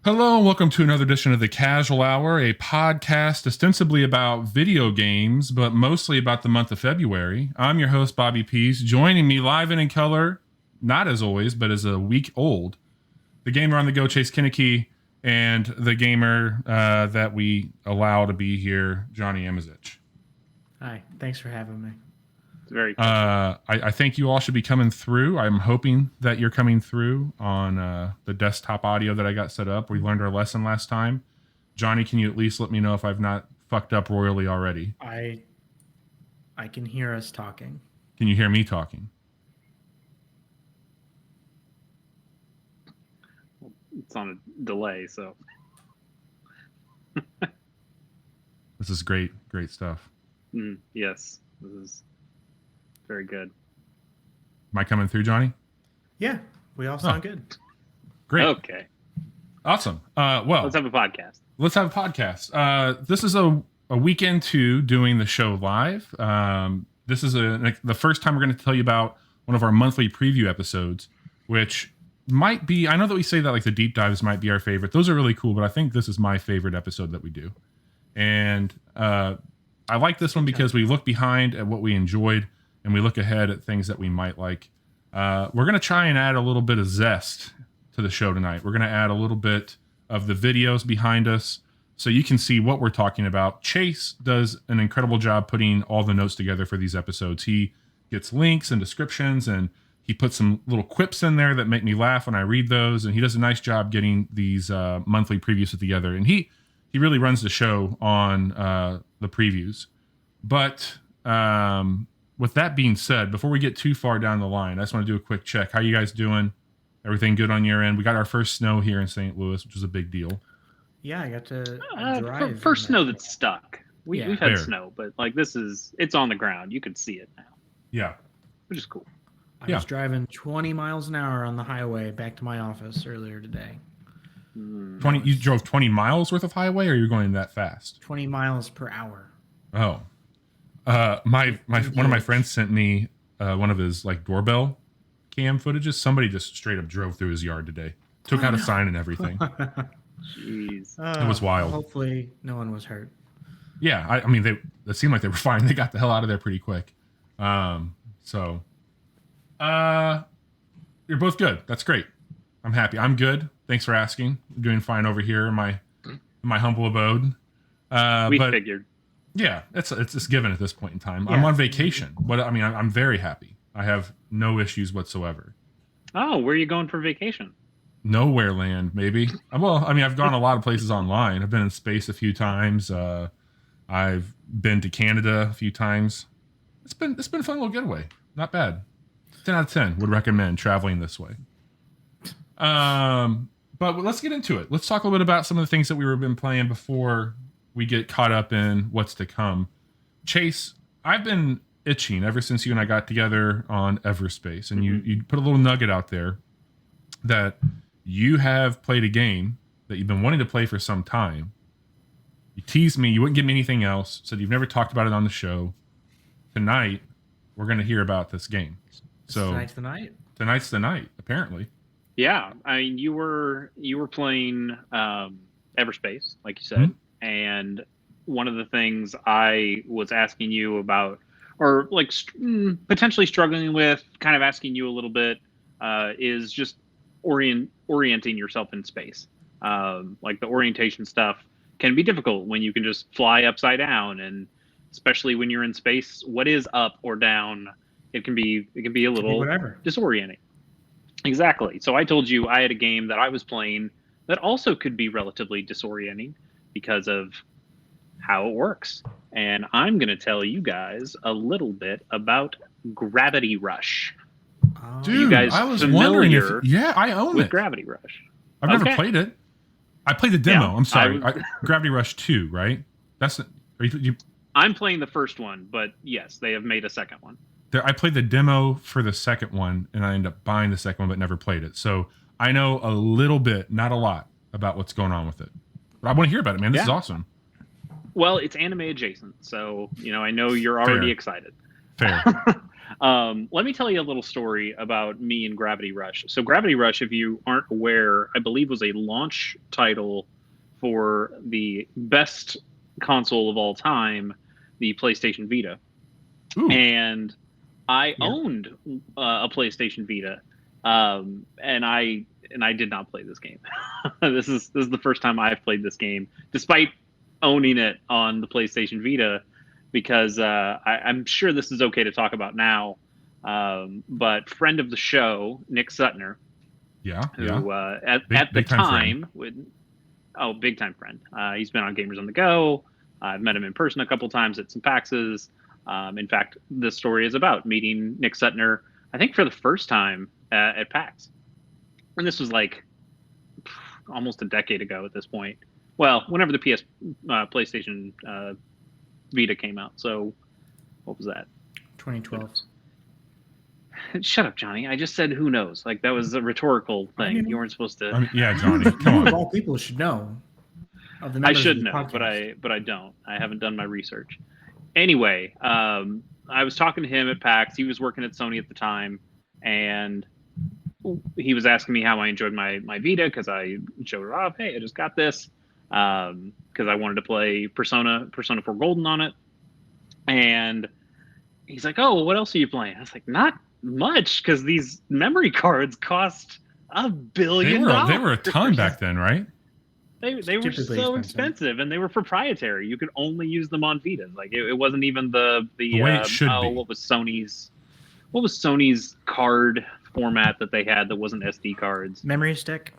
Hello and welcome to another edition of the Casual Hour, a podcast ostensibly about video games, but mostly about the month of February. I'm your host, Bobby Pease. Joining me live and in color, not as always, but as a week old, the gamer on the go, Chase Kinnicky, and the gamer that we allow to be here, Johnny Amazich. Hi, thanks for having me. It's very I think you all should be coming through. I'm hoping that you're coming through on the desktop audio that I got set up. We learned our lesson last time. Johnny, can you at least let me know if I've not fucked up royally already? I can hear us talking. Can you hear me talking? It's on a delay, so. This is great stuff. Yes, this is very good. Am I coming through, Johnny? Yeah, we all sound good. Great. Okay. Awesome. Well, let's have a podcast. This is a weekend to doing the show live. This is the first time we're going to tell you about one of our monthly preview episodes, which might be, I know that we say that like the deep dives might be our favorite. Those are really cool, but I think this is my favorite episode that we do. And I like this one because we look behind at what we enjoyed and we look ahead at things that we might like. We're going to try and add a little bit of zest to the show tonight. We're going to add a little bit of the videos behind us so you can see what we're talking about. Chase does an incredible job putting all the notes together for these episodes. He gets links and descriptions, and he puts some little quips in there that make me laugh when I read those, and he does a nice job getting these monthly previews together. And he really runs the show on the previews. But with that being said, before we get too far down the line, I just want to do a quick check. How you guys doing? Everything good on your end? We got our first snow here in St. Louis, which was a big deal. Yeah, I got to drive. First snow that's stuck. We've had Fair. snow, but like it's on the ground. You can see it now. Yeah. Which is cool. I was driving 20 miles an hour on the highway back to my office earlier today. 20. You drove 20 miles worth of highway, or you're going that fast? 20 miles per hour. Oh. My one of my friends sent me one of his like doorbell cam footages. Somebody just straight up drove through his yard today. Took out a sign and everything. Jeez. It was wild. Hopefully no one was hurt. Yeah, I mean it seemed like they were fine. They got the hell out of there pretty quick. You're both good. That's great. I'm happy. I'm good. Thanks for asking. I'm doing fine over here in my humble abode. We figured. Yeah, it's just given at this point in time. Yeah. I'm on vacation, but I mean, I'm very happy. I have no issues whatsoever. Oh, where are you going for vacation? Nowhere land, maybe. Well, I mean, I've gone a lot of places online. I've been in space a few times. I've been to Canada a few times. It's been a fun little getaway. Not bad. 10 out of 10 would recommend traveling this way. But let's get into it. Let's talk a little bit about some of the things that we've been playing before we get caught up in what's to come. Chase, I've been itching ever since you and I got together on Everspace, and you put a little nugget out there that you have played a game that you've been wanting to play for some time. You teased me, you wouldn't give me anything else, said you've never talked about it on the show. Tonight, we're going to hear about this game. So Tonight's the night? Tonight's the night, apparently. Yeah, I mean, you were playing Everspace, like you said, and one of the things I was asking you about, or like potentially struggling with, kind of asking you a little bit, is just orienting yourself in space. Like the orientation stuff can be difficult when you can just fly upside down, and especially when you're in space, what is up or down? It can be a little disorienting. Exactly. So I told you I had a game that I was playing that also could be relatively disorienting because of how it works. And I'm going to tell you guys a little bit about Gravity Rush. Dude, you guys I was wondering if... Yeah, I own with it. Gravity Rush. I've never played it. I played the demo. Yeah, I'm sorry. Gravity Rush 2, right? That's... I'm playing the first one, but yes, they have made a second one. I played the demo for the second one, and I ended up buying the second one, but never played it. So I know a little bit, not a lot, about what's going on with it. But I want to hear about it, man. This is awesome. Well, it's anime adjacent, so I know you're already excited. Fair. Let me tell you a little story about me and Gravity Rush. So Gravity Rush, if you aren't aware, I believe was a launch title for the best console of all time, the PlayStation Vita. Ooh. And I Yeah. owned a PlayStation Vita, and I did not play this game. This is the first time I've played this game, despite owning it on the PlayStation Vita, because I'm sure this is okay to talk about now. But friend of the show, Nick Sutner, who at the time would big time friend. He's been on Gamers on the Go. I've met him in person a couple times at some PAXs. In fact, this story is about meeting Nick Sutner, I think for the first time at PAX. And this was like almost a decade ago at this point. Well, whenever the PlayStation Vita came out. So what was that? 2012. Shut up, Johnny. I just said who knows. Like that was a rhetorical thing. You weren't supposed to. Yeah, Johnny. Come on. All people should know. I should know, but I don't. I haven't done my research. Anyway, I was talking to him at PAX. He was working at Sony at the time, and he was asking me how I enjoyed my Vita because I showed it off. Hey, I just got this because I wanted to play Persona 4 Golden on it. And he's like, "Oh, well, what else are you playing?" I was like, "Not much, because these memory cards cost $1 billion. They were a ton back then, right? They were so expensive, and they were proprietary. You could only use them on Vitas. Like it wasn't even the way it should be. What was Sony's card format that they had that wasn't SD cards? Memory stick.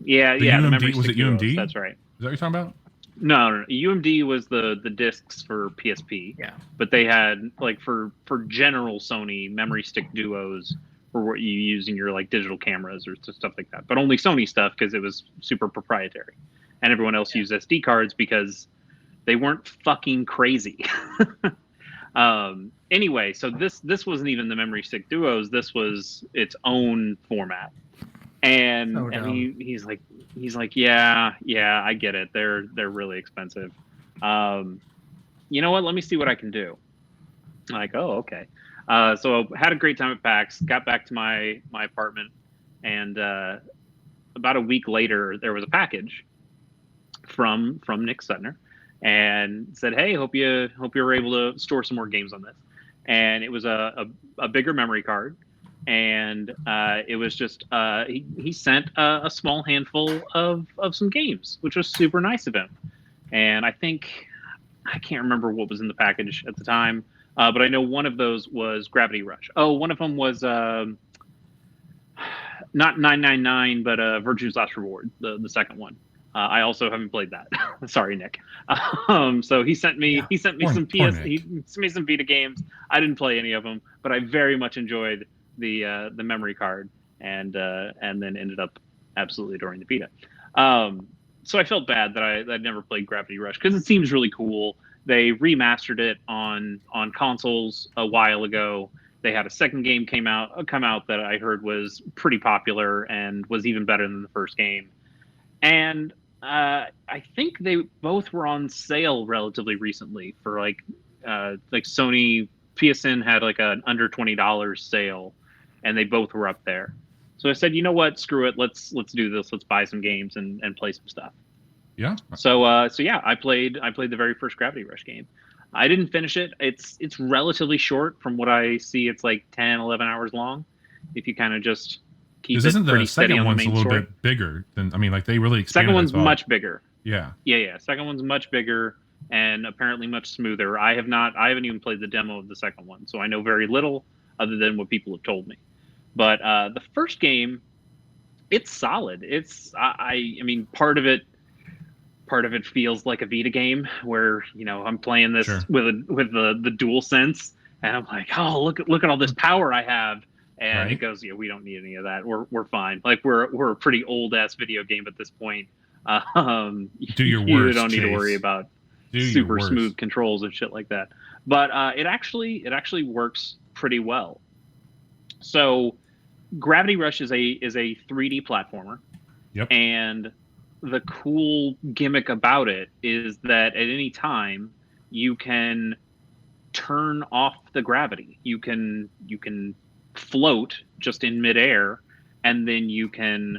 Yeah, the memory was stick it UMD? Duos, that's right. Is that what you're talking about? No. UMD was the discs for PSP. Yeah. But they had like for general Sony, memory stick duos for what you use in your like digital cameras or stuff like that. But only Sony stuff because it was super proprietary, and everyone else used SD cards because they weren't fucking crazy. Anyway, so this wasn't even the memory stick duos. This was its own format, and he's like, yeah, I get it. They're really expensive. You know what? Let me see what I can do. I'm like, oh, okay. So had a great time at PAX, got back to my apartment, and about a week later, there was a package from Nick Sutner, and said, "Hey, hope you were able to store some more games on this." And it was a bigger memory card, and it was just he sent a small handful of some games, which was super nice of him. And I can't remember what was in the package at the time. But I know one of those was Gravity Rush. Oh, one of them was not 999, but Virtue's Last Reward, the second one. I also haven't played that. Sorry, Nick. So he sent me some Vita games. I didn't play any of them, but I very much enjoyed the memory card, and then ended up absolutely adoring the Vita. So I felt bad that I'd never played Gravity Rush because it seems really cool. They remastered it on consoles a while ago. They had a second game come out that I heard was pretty popular and was even better than the first game. And I think they both were on sale relatively recently for like Sony PSN had like an under $20 sale, and they both were up there. So I said, you know what, screw it, let's do this. Let's buy some games and play some stuff. Yeah. So yeah, I played the very first Gravity Rush game. I didn't finish it. It's relatively short from what I see. It's like 10, 11 hours long. If you kind of just keep it pretty steady on the main story. Isn't the second one's a little bit bigger than? I mean, like they really expanded. Second one's much bigger. Yeah. Yeah. Second one's much bigger and apparently much smoother. I haven't even played the demo of the second one, so I know very little other than what people have told me. But the first game, it's solid. I mean, part of it feels like a Vita game where, you know, I'm playing this with the DualSense, and I'm like, oh, look at all this power I have, and it goes, yeah, we don't need any of that. We're fine. Like we're a pretty old ass video game at this point. Do your worst. You don't need to worry about super smooth controls and shit like that. But it actually works pretty well. So Gravity Rush is a 3D platformer. Yep. And the cool gimmick about it is that at any time you can turn off the gravity. You can float just in midair, and then you can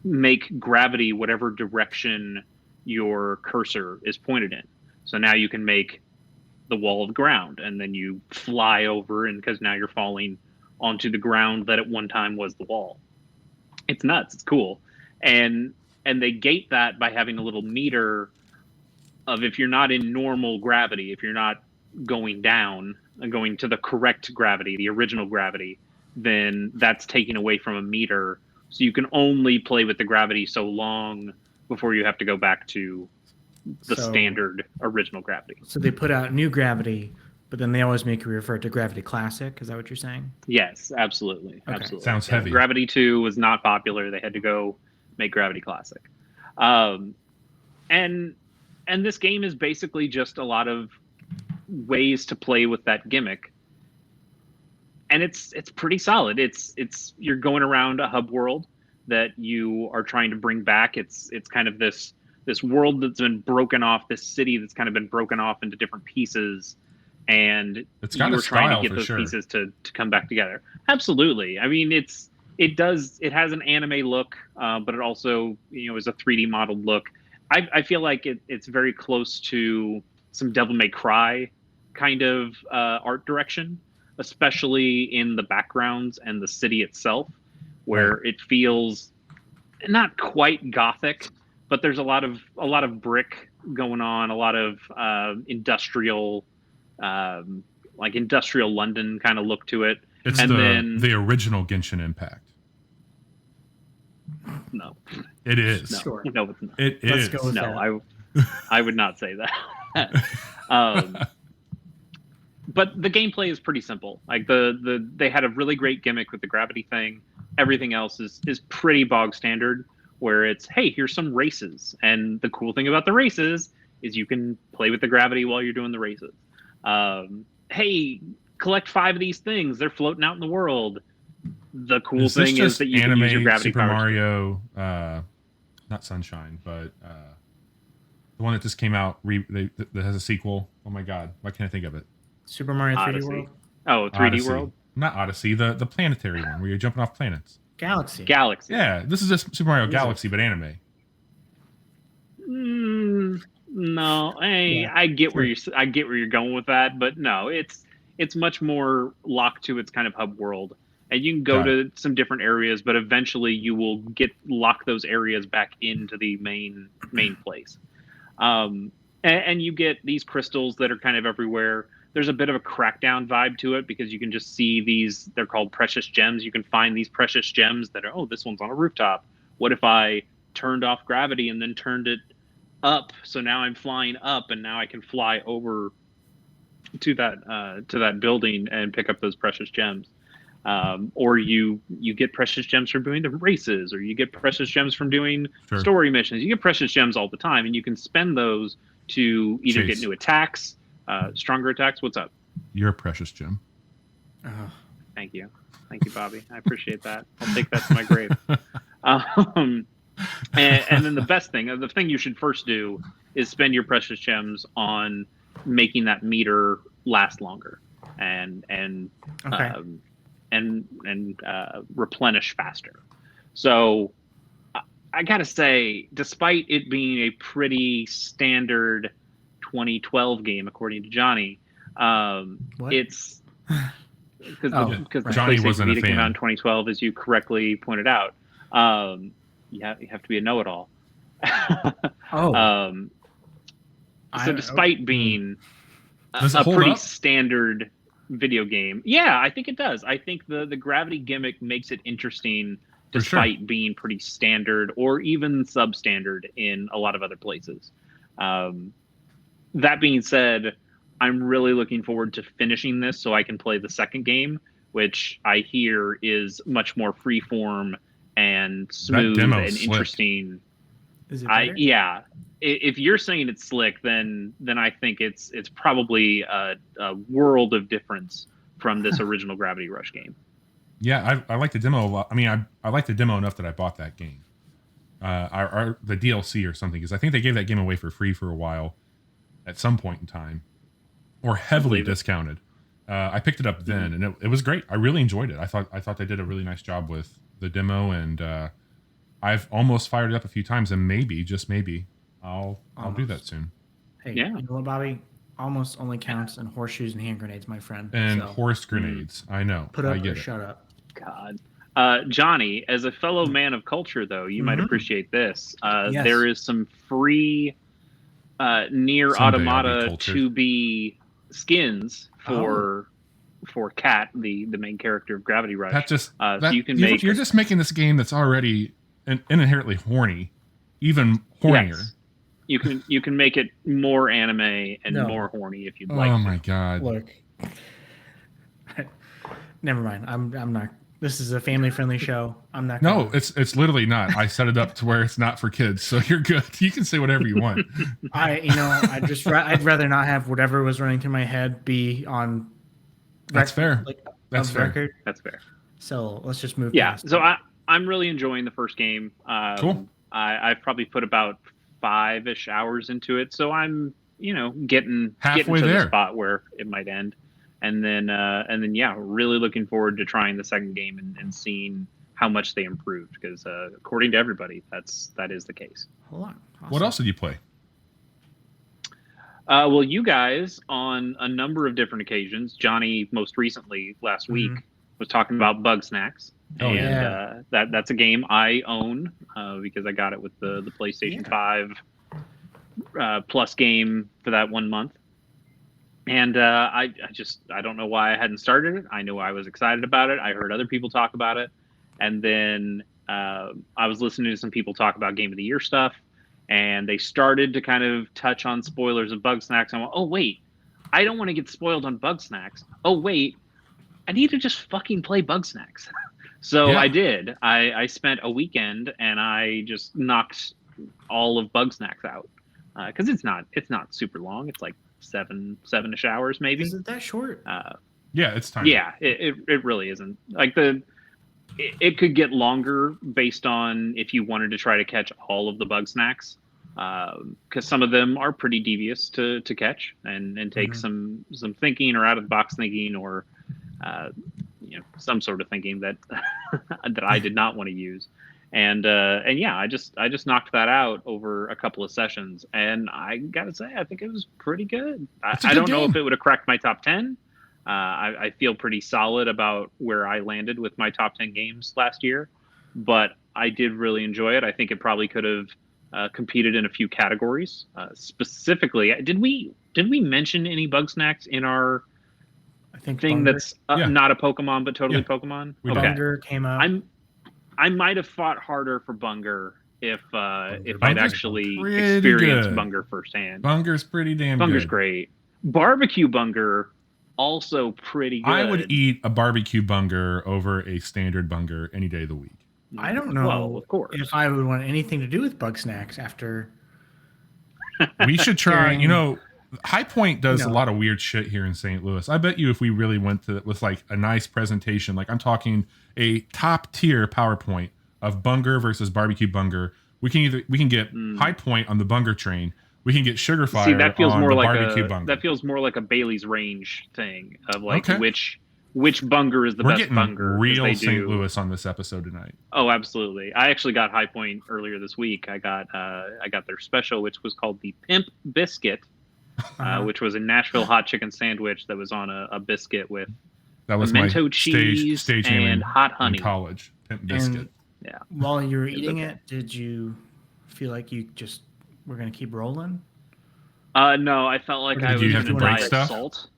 make gravity whatever direction your cursor is pointed in. So now you can make the wall of ground, and then you fly over, and because now you're falling onto the ground that at one time was the wall. It's nuts. It's cool. And they gate that by having a little meter of, if you're not in normal gravity, if you're not going down and going to the correct gravity, the original gravity, then that's taken away from a meter. So you can only play with the gravity so long before you have to go back to the standard original gravity. So they put out new gravity, but then they always make you refer to Gravity Classic. Is that what you're saying? Yes, absolutely. Okay. Absolutely. Sounds heavy. Gravity 2 was not popular. They had to go make Gravity Classic. And this game is basically just a lot of ways to play with that gimmick. And it's pretty solid. It's you're going around a hub world that you are trying to bring back. It's kind of this world that's been broken off, this city that's kind of been broken off into different pieces, and you're trying to get those pieces to come back together. Absolutely. I mean, it has an anime look, but it also, is a 3D modeled look. I feel like it's very close to some Devil May Cry kind of art direction, especially in the backgrounds and the city itself, where it feels not quite gothic, but there's a lot of brick going on, a lot of industrial, like industrial London kind of look to it. It's the original Genshin Impact. No, it is. No, sure. No, it's not. It Let's is. go with No, that. I would not say that. But the gameplay is pretty simple. Like they had a really great gimmick with the gravity thing. Everything else is pretty bog standard, where it's, hey, here's some races. And the cool thing about the races is you can play with the gravity while you're doing the races. Hey, collect 5 of these things. They're floating out in the world. The cool thing is that you can use your gravity Super powers. Mario, not Sunshine, but the one that just came out that has a sequel. Oh my God, why can't I think of it? Super Mario 3D Odyssey. World? Oh, 3D Odyssey. World? Not Odyssey, the planetary one where you're jumping off planets. Galaxy. Yeah, this is just Super Mario Galaxy, but anime. No, I get where you're going with that, but no, it's much more locked to its kind of hub world, and you can go to some different areas, but eventually you will lock those areas back into the main place. And you get these crystals that are kind of everywhere. There's a bit of a Crackdown vibe to it, because you can just see these. They're called precious gems. You can find these precious gems that are, oh, this one's on a rooftop. What if I turned off gravity and then turned it up? So now I'm flying up, and now I can fly over to that building and pick up those precious gems. Or you get precious gems from doing the races, or you get precious gems from doing story missions. You get precious gems all the time, and you can spend those to either get new attacks, stronger attacks. What's up? You're a precious gem. Oh. Thank you, Bobby. I appreciate that. I'll take that to my grave. And then the thing you should first do is spend your precious gems on making that meter last longer and replenish faster. So I gotta say, despite it being a pretty standard 2012 game, according to Johnny, it's because the Johnny PlayStation wasn't a Vita came out in fan. 2012, as you correctly pointed out. You have to be a know-it-all. So despite being a pretty standard video game, yeah, I think it does. I think the gravity gimmick makes it interesting, despite being pretty standard or even substandard in a lot of other places. That being said, I'm really looking forward to finishing this so I can play the second game, which I hear is much more freeform and smooth and interesting. Is it better? Yeah. If you're saying it's slick, then I think it's probably a world of difference from this original Gravity Rush game. Yeah, I like the demo a lot. I mean, I like the demo enough that I bought that game. Or the DLC or something, because I think they gave that game away for free for a while at some point in time. or heavily believe it. discounted. I picked it up then, and it was great. I really enjoyed it. I thought they did a really nice job with the demo, and I've almost fired it up a few times, and maybe, just maybe, I'll do that soon. Hey, Yeah. you know what, Bobby? Almost only counts in horseshoes and hand grenades, my friend. And So, horse grenades. I know. put I up get or it. shut up. God. Johnny, as a fellow man of culture, though, you might appreciate this. Yes. There is some free near Someday I'll be automata cultured. to be skins for Kat, the main character of Gravity Rush. That just so you can make. you're just making this game that's already inherently horny, even hornier. Yes. You can make it more anime and No. more horny if you'd like. Oh to. my god! Look, never mind. I'm not. This is a family-friendly show. I'm not. No, it's literally not. I set it up to where it's not for kids, so you're good. You can say whatever you want. I'd rather not have whatever was running through my head be on. That's fair. That's of fair. record. That's fair. So let's just move. Yeah. past So it. I'm really enjoying the first game. Cool. I've probably put about 5-ish hours into it, so I'm getting Halfway to there. the spot where it might end, and then yeah, really looking forward to trying the second game and seeing how much they improved, because according to everybody, that is the case. Hold on. Awesome. What else did you play? Well, you guys on a number of different occasions, Johnny most recently last week was talking about Bug Snacks. Oh, And that's a game I own because I got it with the PlayStation 5 Plus game for that 1 month. And I don't know why I hadn't started it. I know I was excited about it. I heard other people talk about it. And then I was listening to some people talk about Game of the Year stuff. And they started to kind of touch on spoilers of Bug Snacks. I went, oh, wait, I don't want to get spoiled on Bug Snacks. Oh, wait, I need to just fucking play Bug Snacks. So Yeah. I did. I spent a weekend and I just knocked all of Bug Snacks out because it's not super long. It's like seven-ish hours maybe. Is it that short? Yeah, it's time. Yeah, it really isn't. Like it could get longer based on if you wanted to try to catch all of the Bug Snacks, because some of them are pretty devious to catch and take some thinking or out of the box thinking or some sort of thinking that that I did not want to use. And yeah, I just knocked that out over a couple of sessions, and I gotta say, I think it was pretty good. I don't know if it would have cracked my top 10. I feel pretty solid about where I landed with my top 10 games last year, but I did really enjoy it. I think it probably could have competed in a few categories. Specifically, did we mention any Bug Snacks in our I think thing Bunger, that's not a Pokemon but totally Yeah. Pokemon? We did. Bunger came out. I might have fought harder for Bunger if I'd Bunger's actually pretty experienced good. Bunger firsthand. Bunger's pretty damn Bunger's good. great. Barbecue Bunger also pretty good. I would eat a barbecue Bunger over a standard Bunger any day of the week. I don't know Well, of course. if I would want anything to do with Bug Snacks after. We should try. Hearing- High Point does a lot of weird shit here in St. Louis. I bet you if we really went to with like a nice presentation, like I'm talking a top tier PowerPoint of Bunger versus barbecue Bunger, we can get High Point on the Bunger train. We can get Sugar Fire See, that feels on more the like barbecue Bunger. that feels more like a Bailey's Range thing of like Okay. which Bunger is the We're best getting Bunger. 'cause real they St. do- Louis on this episode tonight. Oh, absolutely. I actually got High Point earlier this week. I got their special, which was called the Pimp Biscuit, which was a Nashville hot chicken sandwich that was on a biscuit with That was pimento my cheese stage and name hot in honey. college. Pimp biscuit. And Yeah. while you were It's eating okay. it, did you feel like you just were going to keep rolling? No, I felt like Or I did was you going have to to die break of stuff? salt.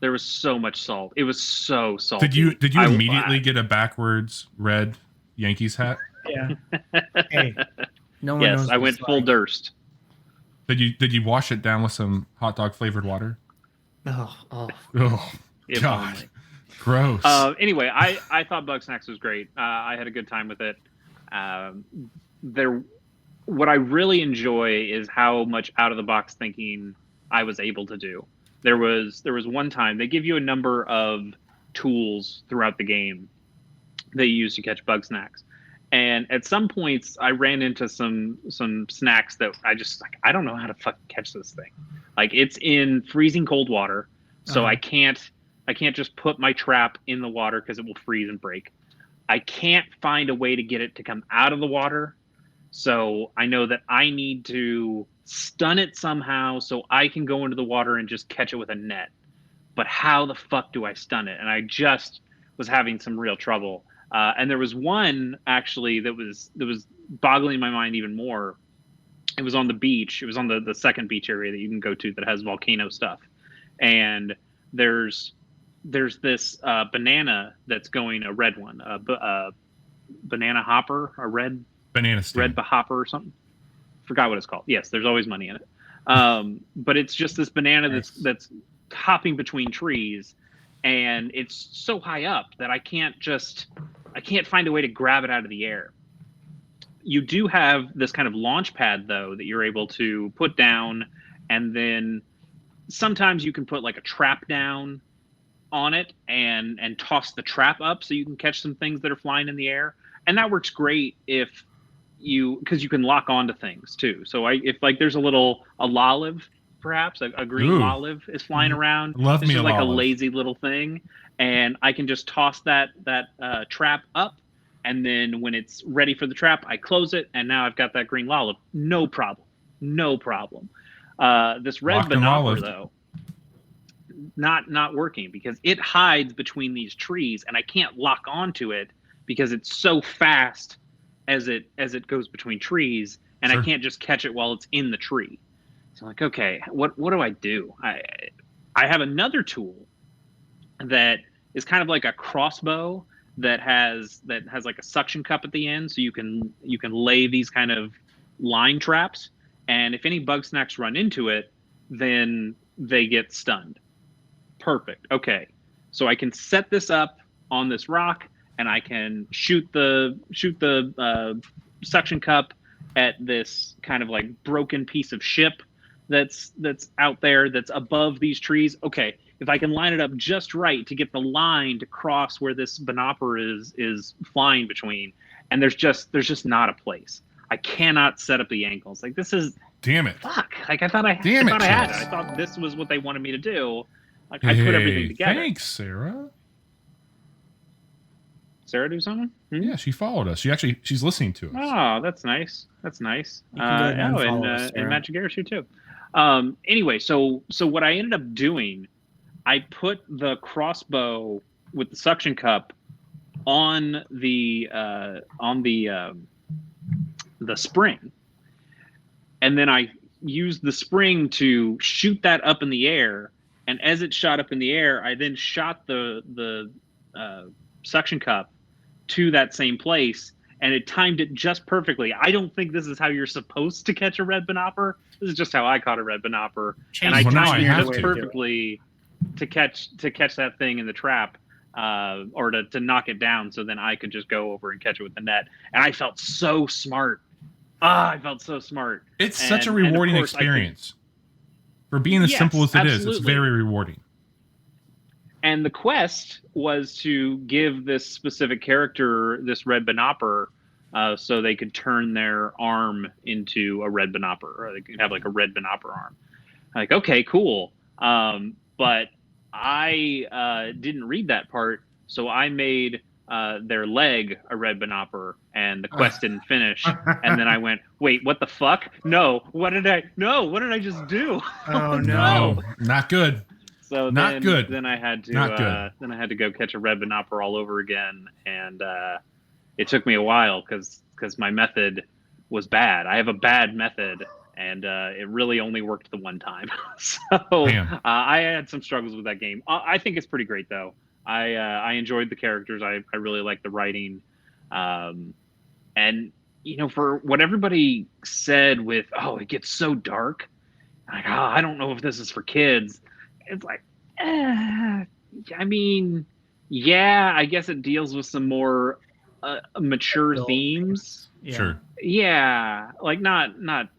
There was so much salt. It was so salty. Did you I- immediately get a backwards red Yankees hat? Yeah. Hey, no one Yes, knows. I what went it's full like. Durst. Did you wash it down with some hot dog flavored water? Oh. Oh If God, only. gross. Anyway, I thought Bug Snacks was great. I had a good time with it. What I really enjoy is how much out of the box thinking I was able to do. There was one time they give you a number of tools throughout the game that you use to catch Bug Snacks, and at some points I ran into some snacks that I just like. I don't know how to fucking catch this thing. Like it's in freezing cold water, so Uh-huh. I can't just put my trap in the water because it will freeze and break. I can't find a way to get it to come out of the water. So I know that I need to stun it somehow so I can go into the water and just catch it with a net. But how the fuck do I stun it? And I just was having some real trouble. And there was one actually that was boggling my mind even more. It was on the beach. It was on the second beach area that you can go to that has volcano stuff. And there's this banana that's going, a red one, banana hopper, a red Banana steam. hopper or something. Forgot what it's called. Yes, there's always money in it. But it's just this banana that's hopping between trees, and it's so high up that I can't find a way to grab it out of the air. You do have this kind of launch pad though that you're able to put down, and then sometimes you can put like a trap down on it and toss the trap up so you can catch some things that are flying in the air. And that works great because you can lock onto things too. So if like there's a olive, perhaps a green olive is flying around. Love it's me just like olive. a lazy little thing, and I can just toss that trap up, and then when it's ready for the trap, I close it, and now I've got that green olive. No problem. This red banopper though, not working because it hides between these trees, and I can't lock onto it because it's so fast as it goes between trees, and I can't just catch it while it's in the tree. So I'm like, okay, what do I do? I have another tool that is kind of like a crossbow that has like a suction cup at the end, so you can lay these kind of line traps, and if any bug snacks run into it, then they get stunned. Perfect. Okay, so I can set this up on this rock, and I can shoot the suction cup at this kind of like broken piece of ship that's out there that's above these trees. Okay, if I can line it up just right to get the line to cross where this banopper is flying between, and there's just not a place. I cannot set up the angles. Like this is damn it. Fuck. Like I thought I had it. I thought this was what they wanted me to do. Like I put everything together. Thanks, Sarah. Sarah do something? Yeah, she followed us. She's listening to us. Oh, that's nice. That's nice. And Magic Airship too. Anyway, so what I ended up doing, I put the crossbow with the suction cup on the spring, and then I used the spring to shoot that up in the air. And as it shot up in the air, I then shot the suction cup to that same place, and it timed it just perfectly. I don't think this is how you're supposed to catch a red banopper. This is just how I caught a red banopper, and I timed it just perfectly to catch that thing in the trap, or to knock it down, so then I could just go over and catch it with the net. And I felt so smart. I felt so smart. It's such a rewarding experience. For being as simple as it is, it's very rewarding. And the quest was to give this specific character this red banopper, so they could turn their arm into a red banopper, or they could have like a red banopper arm. Like, okay, cool. But I didn't read that part, so I made their leg a red banopper, and the quest didn't finish. And then I went, wait, what the fuck? No, what did I just do? Oh no, not good. So not good. Then I had to then I had to go catch a red banopper all over again, and it took me a while because my method was bad. I have a bad method, and it really only worked the one time. So I had some struggles with that game. I think it's pretty great though. I enjoyed the characters. I really liked the writing, and for what everybody said with it gets so dark, like I don't know if this is for kids. It's like, I mean, yeah, I guess it deals with some more mature themes. Yeah. Sure. Yeah, like not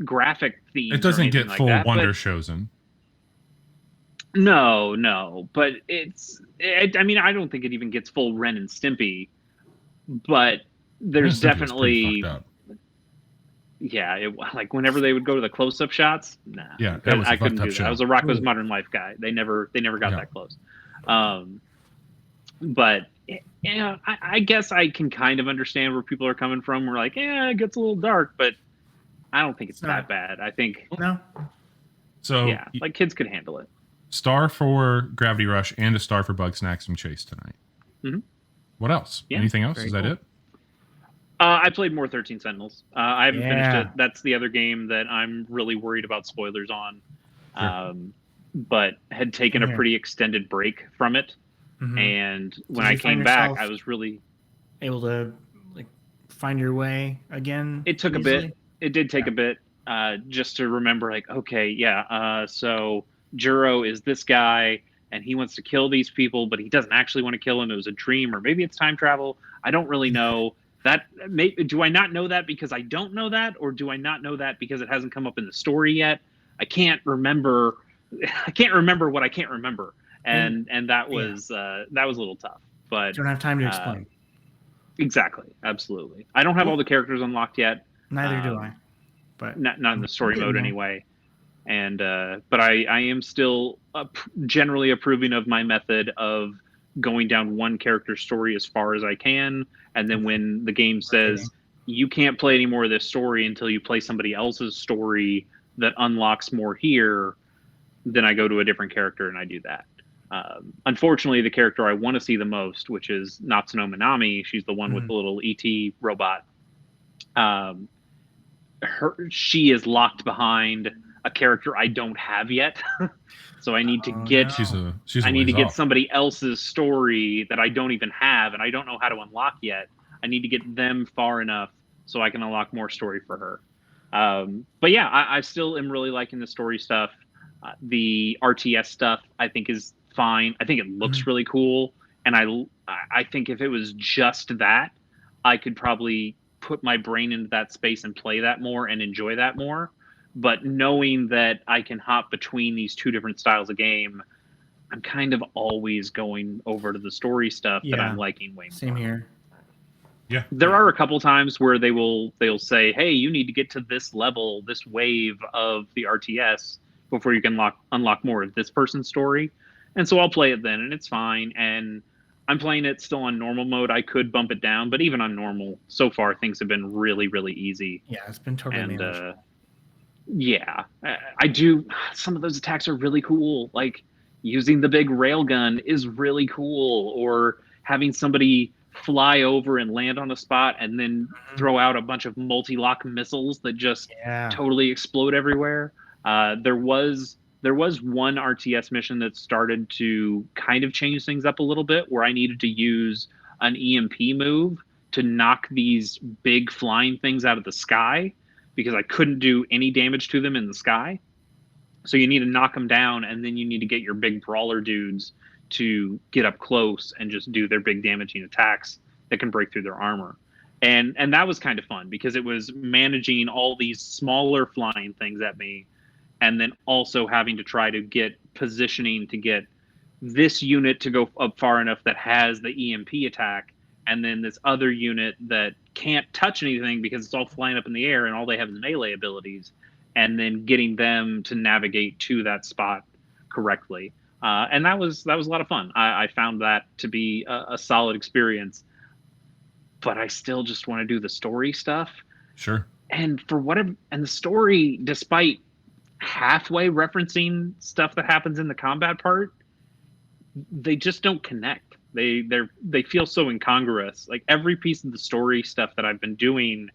graphic themes. It doesn't get like full that, Wonder Chosen. No, but I mean, I don't think it even gets full Ren and Stimpy, but there's definitely, like whenever they would go to the close-up shots, nah. Yeah, that was a I couldn't fucked up do that. show. I was a Rocko's Ooh. Modern Life guy. They never got Yeah. that close. But yeah, I guess I can kind of understand where people are coming from. We're like, yeah, it gets a little dark, but I don't think it's that not. bad. I think, No. So yeah, like kids could handle it. star for Gravity Rush and a star for Bug Snacks from Chase tonight. Mhm. What else? Yeah, Anything else? very Is that cool. it? I played more 13 Sentinels. I haven't finished Yeah. it. That's the other game that I'm really worried about spoilers on. Sure. But had taken a Same here. pretty extended break from it. Mhm. And when Did I you find came back, yourself I was really. able to like find your way again? It took a easily? bit. It did take Yeah. a bit just to remember, like, okay, yeah, so Juro is this guy, and he wants to kill these people, but he doesn't actually want to kill them. It was a dream, or maybe it's time travel. I don't really know. Do I not know that because I don't know that, or do I not know that because it hasn't come up in the story yet? I can't remember. I can't remember what I can't remember, and that was a little tough. But Don't have time to explain. exactly, absolutely. I don't have all the characters unlocked yet. Neither do I. But Not in the story getting mode there. anyway. And but I am still generally approving of my method of going down one character story as far as I can, and then when the game says you can't play any more of this story until you play somebody else's story that unlocks more here, then I go to a different character and I do that. Unfortunately, the character I want to see the most, which is Natsuno Minami, she's the one with the little ET robot. She is locked behind a character I don't have yet. So I need to get no. She's a I need to ways get off. somebody else's story that I don't even have and I don't know how to unlock yet. I need to get them far enough so I can unlock more story for her. But yeah, I still am really liking the story stuff. The RTS stuff I think is fine. I think it looks really cool, and I think if it was just that, I could probably put my brain into that space and play that more and enjoy that more. But knowing that I can hop between these two different styles of game, I'm kind of always going over to the story stuff that I'm liking way more. Same here. Yeah. There are a couple times where they'll say, "Hey, you need to get to this level, this wave of the RTS before you can unlock more of this person's story." And so I'll play it then, and it's fine. And I'm playing it still on normal mode. I could bump it down, but even on normal, so far things have been really, really easy. Yeah, it's been totally And manageable. yeah, I do. Some of those attacks are really cool. Like using the big railgun is really cool, or having somebody fly over and land on a spot and then throw out a bunch of multi-lock missiles that just totally explode everywhere. There was one RTS mission that started to kind of change things up a little bit, where I needed to use an EMP move to knock these big flying things out of the sky, because I couldn't do any damage to them in the sky. So you need to knock them down, and then you need to get your big brawler dudes to get up close and just do their big damaging attacks that can break through their armor. And that was kind of fun, because it was managing all these smaller flying things at me, and then also having to try to get positioning to get this unit to go up far enough that has the EMP attack, and then this other unit that can't touch anything because it's all flying up in the air and all they have is melee abilities, and then getting them to navigate to that spot correctly. And that was a lot of fun. I found that to be a solid experience, but I still just want to do the story stuff. Sure. And for whatever, and the story, despite halfway referencing stuff that happens in the combat part, they just don't connect. They feel so incongruous. Like every piece of the story stuff that I've been doing,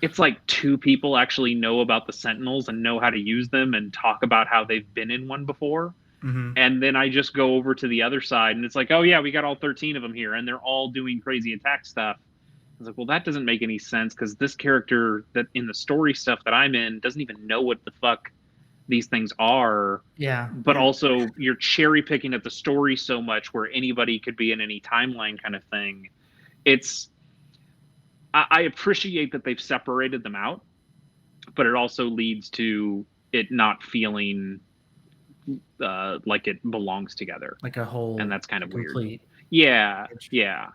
it's like two people actually know about the Sentinels and know how to use them and talk about how they've been in one before. And then I just go over to the other side and it's like, oh yeah, we got all 13 of them here and they're all doing crazy attack stuff. I was like, well, that doesn't make any sense, because this character that in the story stuff that I'm in doesn't even know what the fuck these things are. Yeah. But also you're cherry picking at the story so much where anybody could be in any timeline kind of thing. I appreciate that they've separated them out, but it also leads to it not feeling like it belongs together. Like a whole, and that's kind of complete. weird. Yeah.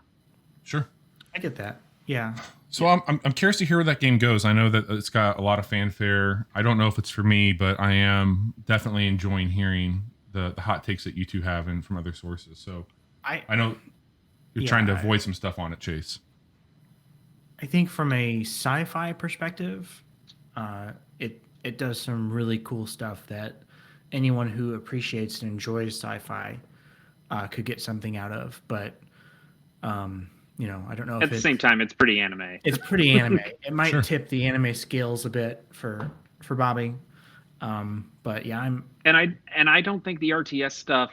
Sure. I get that. Yeah. So I'm curious to hear where that game goes. I know that it's got a lot of fanfare. I don't know if it's for me, but I am definitely enjoying hearing the hot takes that you two have and from other sources. So I know you're trying to avoid some stuff on it, Chase. I think from a sci-fi perspective, it does some really cool stuff that anyone who appreciates and enjoys sci-fi could get something out of. But I don't know At the same time, it's pretty anime. It's pretty anime. It might tip the anime scales a bit for Bobby. But yeah, I don't think the RTS stuff.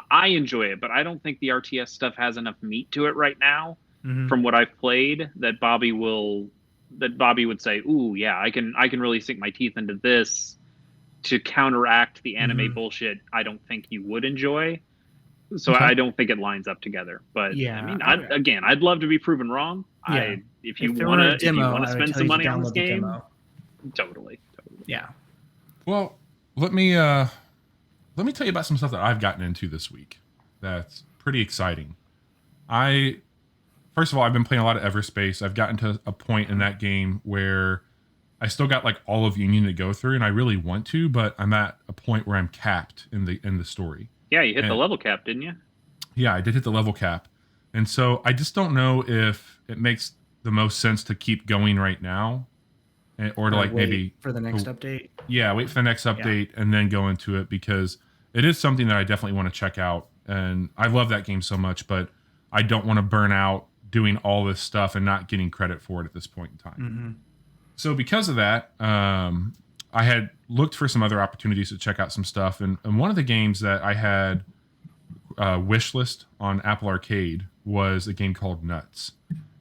I enjoy it, but I don't think the RTS stuff has enough meat to it right now. Mm-hmm. From what I've played, that Bobby would say, "Ooh, yeah, I can really sink my teeth into this to counteract the anime bullshit." I don't think you would enjoy. So I don't think it lines up together. But yeah, I mean, I'd love to be proven wrong. Yeah. If you want to spend some money on this game, totally. Yeah. Well, let me tell you about some stuff that I've gotten into this week. That's pretty exciting. First of all, I've been playing a lot of Everspace. I've gotten to a point in that game where I still got like all of Union to go through, and I really want to, but I'm at a point where I'm capped in the story. Yeah, you hit the level cap, didn't you? Yeah, I did hit the level cap. And so I just don't know if it makes the most sense to keep going right now or to like maybe for the next update. Yeah, wait for the next update and then go into it, because it is something that I definitely want to check out. And I love that game so much, but I don't want to burn out doing all this stuff and not getting credit for it at this point in time. Mm-hmm. So because of that, I had looked for some other opportunities to check out some stuff. And one of the games that I had wish list on Apple Arcade was a game called Nuts.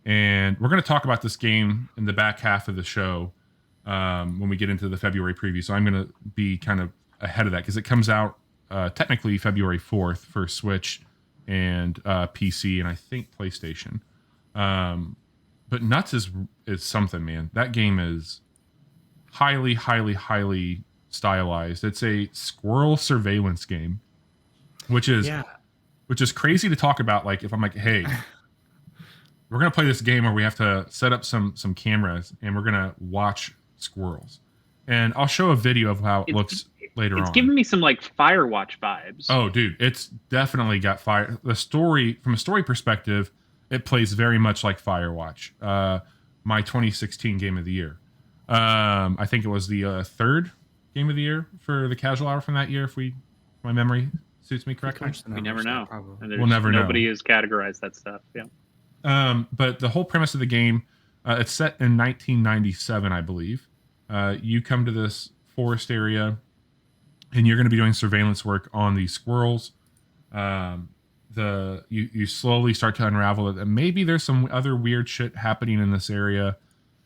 And we're going to talk about this game in the back half of the show when we get into the February preview. So I'm going to be kind of ahead of that because it comes out technically February 4th for Switch and PC and I think PlayStation. But Nuts is something, man. That game is highly, highly, highly stylized. It's a squirrel surveillance game, which is crazy to talk about. Like if I'm like, hey, we're gonna play this game where we have to set up some cameras and we're gonna watch squirrels, and I'll show a video of how it looks later on. It's giving me some like Firewatch vibes. Oh, dude, it's definitely got fire. The story, from a story perspective, it plays very much like Firewatch. My 2016 game of the year. I think it was the third game of the year for the casual hour from that year, if my memory suits me correctly. We never know. We'll never know. Nobody has categorized that stuff. Yeah. But the whole premise of the game, it's set in 1997, I believe. You come to this forest area, and you're going to be doing surveillance work on these squirrels. You slowly start to unravel it, and maybe there's some other weird shit happening in this area.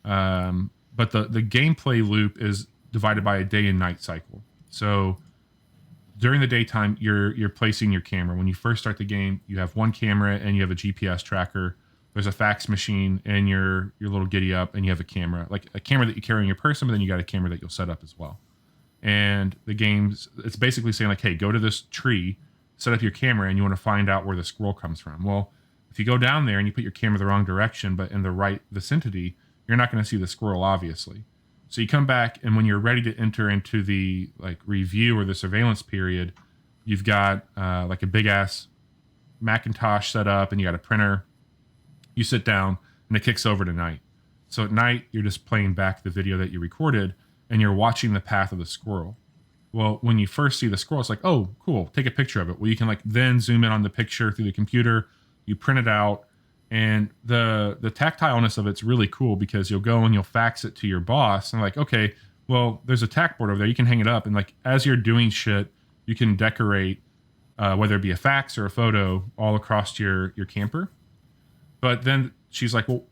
But the gameplay loop is divided by a day and night cycle. So during the daytime, you're placing your camera. When you first start the game, you have one camera and you have a GPS tracker. There's a fax machine and your little giddy up, and you have a camera, like a camera that you carry in your person, but then you got a camera that you'll set up as well. And it's basically saying like, hey, go to this tree, set up your camera, and you want to find out where the squirrel comes from. Well, if you go down there and you put your camera the wrong direction, but in the right vicinity, you're not going to see the squirrel, obviously. So you come back, and when you're ready to enter into the like review or the surveillance period, you've got like a big ass Macintosh set up, and you got a printer. You sit down, and it kicks over to night. So at night, you're just playing back the video that you recorded, and you're watching the path of the squirrel. Well, when you first see the squirrel, it's like, oh, cool, take a picture of it. Well, you can like then zoom in on the picture through the computer, you print it out, and the tactileness of it's really cool because you'll go and you'll fax it to your boss, and like, okay, well, there's a tack board over there, you can hang it up, and like as you're doing shit, you can decorate whether it be a fax or a photo all across your camper. But then she's like, well,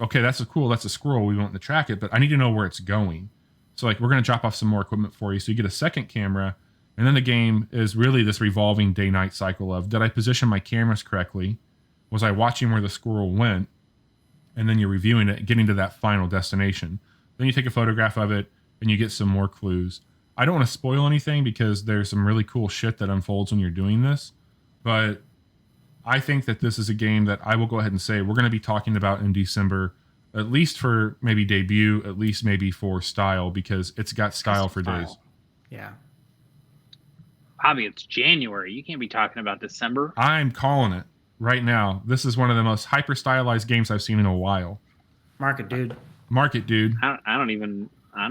okay, that's cool, that's a squirrel, we want to track it, but I need to know where it's going. So like, we're going to drop off some more equipment for you. So you get a second camera, and then the game is really this revolving day-night cycle of, did I position my cameras correctly? Was I watching where the squirrel went? And then you're reviewing it, getting to that final destination. Then you take a photograph of it, and you get some more clues. I don't want to spoil anything because there's some really cool shit that unfolds when you're doing this. But I think that this is a game that I will go ahead and say we're going to be talking about in December at least for maybe debut, at least maybe for style, because it's got style for Style. days. Yeah. Bobby, it's January. You can't be talking about December. I'm calling it right now. This is one of the most hyper stylized games I've seen in a while. Market, dude. Market, dude. I'm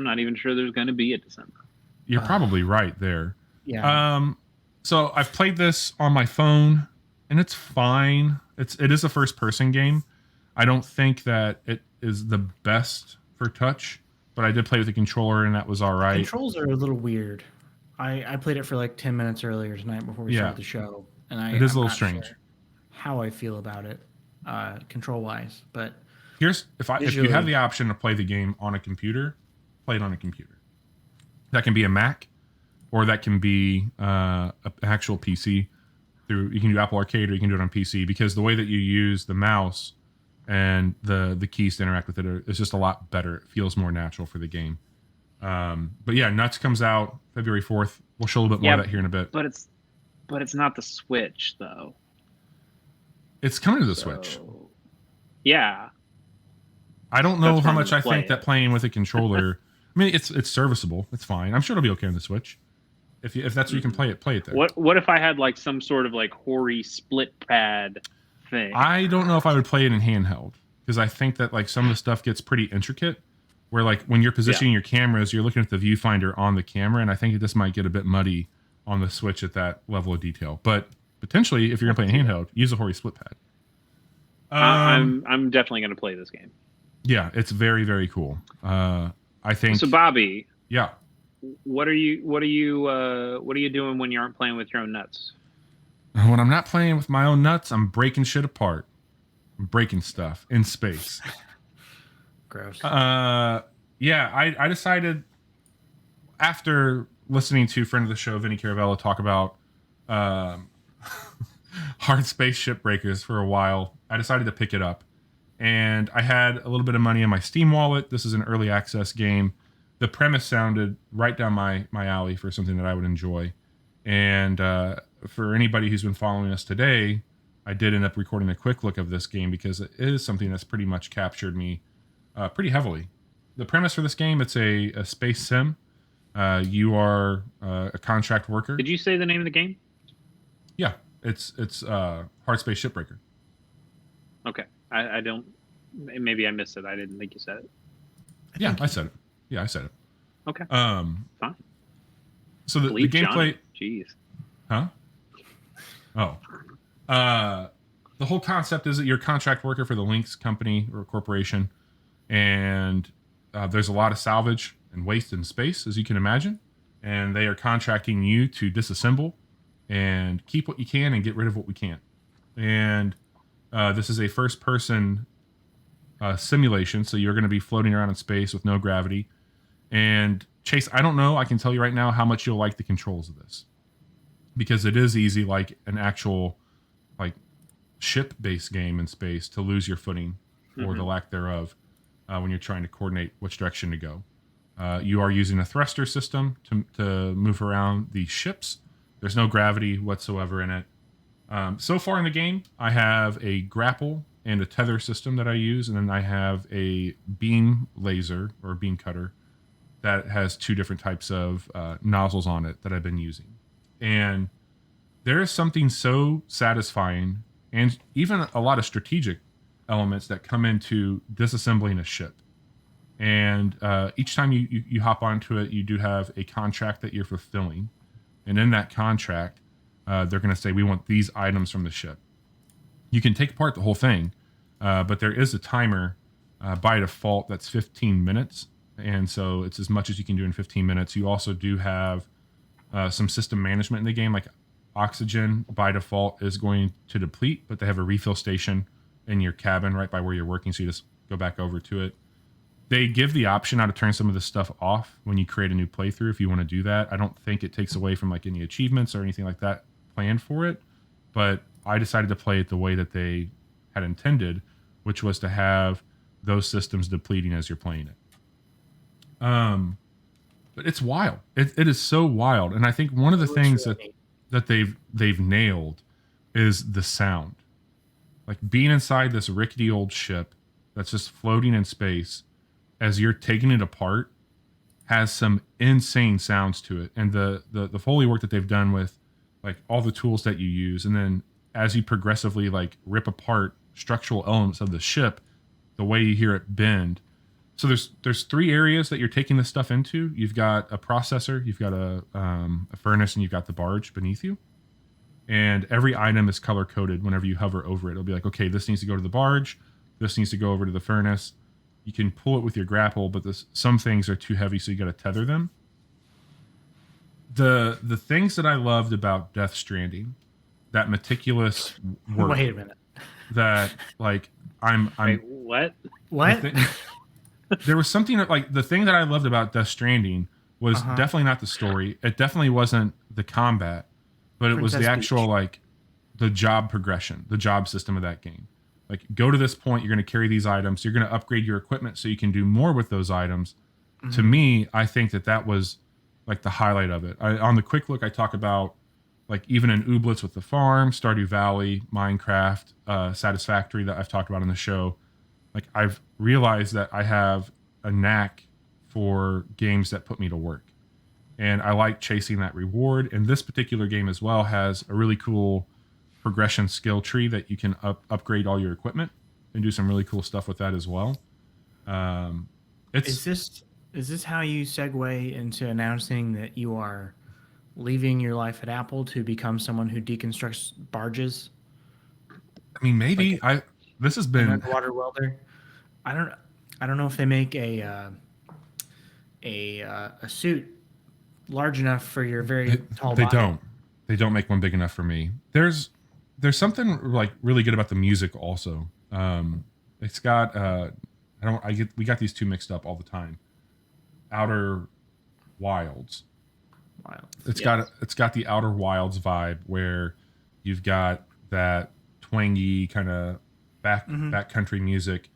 not even sure there's going to be a December. You're probably right there. Yeah. So I've played this on my phone, and it's fine. It is a first person game. I don't think that it is the best for touch, but I did play with the controller, and that was all right. Controls are a little weird. I played it for like 10 minutes earlier tonight before we started the show, and it is I'm a little not strange sure how I feel about it, control wise. But here's if you have the option to play the game on a computer, play it on a computer. That can be a Mac, or that can be an actual PC. You can do Apple Arcade, or you can do it on PC, because the way that you use the mouse and the keys to interact with it is just a lot better. It feels more natural for the game. But yeah, Nuts comes out February 4th. We'll show a little bit more of that here in a bit. But it's not the Switch though. It's coming to the Switch. Yeah. I don't know That's how why I'm much I gonna play think that playing with a controller. I mean, it's serviceable. It's fine. I'm sure it'll be okay on the Switch. If that's where you can play it there. What if I had like some sort of like hoary split pad thing? I don't know if I would play it in handheld, because I think that like some of the stuff gets pretty intricate. Where like when you're positioning your cameras, you're looking at the viewfinder on the camera, and I think this might get a bit muddy on the Switch at that level of detail. But potentially, if you're gonna play in handheld, use a hoary split pad. I'm definitely gonna play this game. Yeah, it's very, very cool. I think. So Bobby, yeah, what are you doing when you aren't playing with your own nuts? When I'm not playing with my own nuts, I'm breaking shit apart. I'm breaking stuff in space. Gross. Yeah, I decided after listening to friend of the show Vinny Caravella talk about hard space shipbreakers for a while, I decided to pick it up. And I had a little bit of money in my Steam wallet. This is an early access game. The premise sounded right down my alley for something that I would enjoy. And for anybody who's been following us today, I did end up recording a quick look of this game, because it is something that's pretty much captured me pretty heavily. The premise for this game, it's a space sim. You are a contract worker. Did you say the name of the game? Yeah, it's Hard Space Shipbreaker. Okay, I don't. Maybe I missed it. I didn't think you said it. I said it. Yeah, I said it. Okay. Fine. So the gameplay. Jeez. Huh? Oh. The whole concept is that you're a contract worker for the Lynx company or corporation, and there's a lot of salvage and waste in space, as you can imagine, and they are contracting you to disassemble and keep what you can and get rid of what we can't. And this is a first-person simulation, so you're going to be floating around in space with no gravity. And Chase, I don't know, I can tell you right now how much you'll like the controls of this, because it is easy, like an actual like ship-based game in space, to lose your footing or the lack thereof when you're trying to coordinate which direction to go. You are using a thruster system to move around the ships. There's no gravity whatsoever in it. So far in the game, I have a grapple and a tether system that I use, and then I have a beam laser or beam cutter that has two different types of nozzles on it that I've been using. And there is something so satisfying, and even a lot of strategic elements that come into disassembling a ship. And each time you hop onto it, you do have a contract that you're fulfilling. And in that contract, they're going to say, we want these items from the ship. You can take apart the whole thing, but there is a timer by default that's 15 minutes. And so it's as much as you can do in 15 minutes. You also do have some system management in the game, like oxygen by default is going to deplete, but they have a refill station in your cabin right by where you're working, so you just go back over to it. They give the option how to turn some of this stuff off when you create a new playthrough if you want to do that. I don't think it takes away from like any achievements or anything like that planned for it, but I decided to play it the way that they had intended, which was to have those systems depleting as you're playing it. But it's wild. It is so wild, and I think one of the things that they've nailed is the sound. Like being inside this rickety old ship that's just floating in space as you're taking it apart has some insane sounds to it. And the Foley work that they've done with like all the tools that you use, and then as you progressively like rip apart structural elements of the ship, the way you hear it bend. So there's 3 areas that you're taking this stuff into. You've got a processor, you've got a furnace, and you've got the barge beneath you. And every item is color coded whenever you hover over it. It'll be like, okay, this needs to go to the barge, this needs to go over to the furnace. You can pull it with your grapple, but some things are too heavy, so you got to tether them. The things that I loved about Death Stranding, that meticulous work. Wait a minute. That like I'm Wait, what? What? There was something that, like, the thing that I loved about Death Stranding was definitely not the story. It definitely wasn't the combat, but it was the actual like the job progression, the job system of that game. Like, go to this point, you're going to carry these items, you're going to upgrade your equipment so you can do more with those items. To me, I think that was like the highlight of it. On the quick look, I talk about like even in Ooblets with the farm, Stardew Valley, Minecraft, Satisfactory that I've talked about on the show. Like, I've realized that I have a knack for games that put me to work. And I like chasing that reward. And this particular game as well has a really cool progression skill tree that you can upgrade all your equipment and do some really cool stuff with that as well. Is this how you segue into announcing that you are leaving your life at Apple to become someone who deconstructs barges? I mean, maybe this has been underwater welder. I don't know if they make a suit large enough for your very tall body. They don't make one big enough for me. There's something like really good about the music also. It's got we got these two mixed up all the time. Outer Wilds. It's got the Outer Wilds vibe where you've got that twangy kind of backcountry music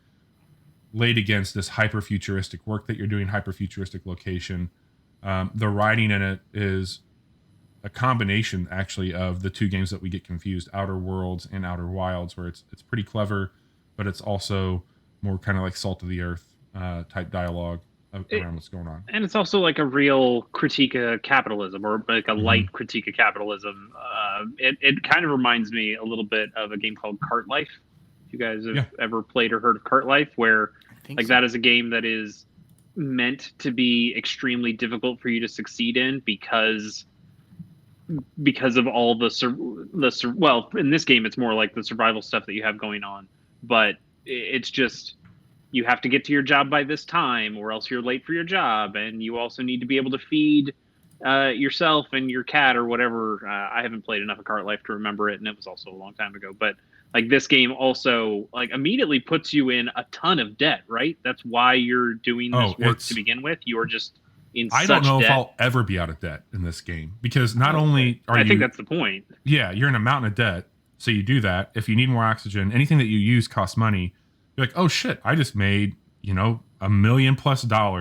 laid against this hyper futuristic work that you're doing, hyper futuristic location. The writing in it is a combination actually of the two games that we get confused, Outer Worlds and Outer Wilds, where it's pretty clever, but it's also more kind of like salt of the earth type dialogue around what's going on. And it's also like a real critique of capitalism, or like a light critique of capitalism. It kind of reminds me a little bit of a game called Cart Life. If you guys have ever played or heard of Cart Life, where like that is a game that is meant to be extremely difficult for you to succeed in because of all well, in this game it's more like the survival stuff that you have going on, but it's just you have to get to your job by this time or else you're late for your job, and you also need to be able to feed yourself and your cat or whatever. I haven't played enough of Cart Life to remember it, and it was also a long time ago, but like this game also like immediately puts you in a ton of debt, right? That's why you're doing this work to begin with. You're just in such debt. I don't know if I'll ever be out of debt in this game, because not only are I think that's the point. Yeah, you're in a mountain of debt, so you do that. If you need more oxygen, anything that you use costs money. You're like, oh shit, I just made, $1 million+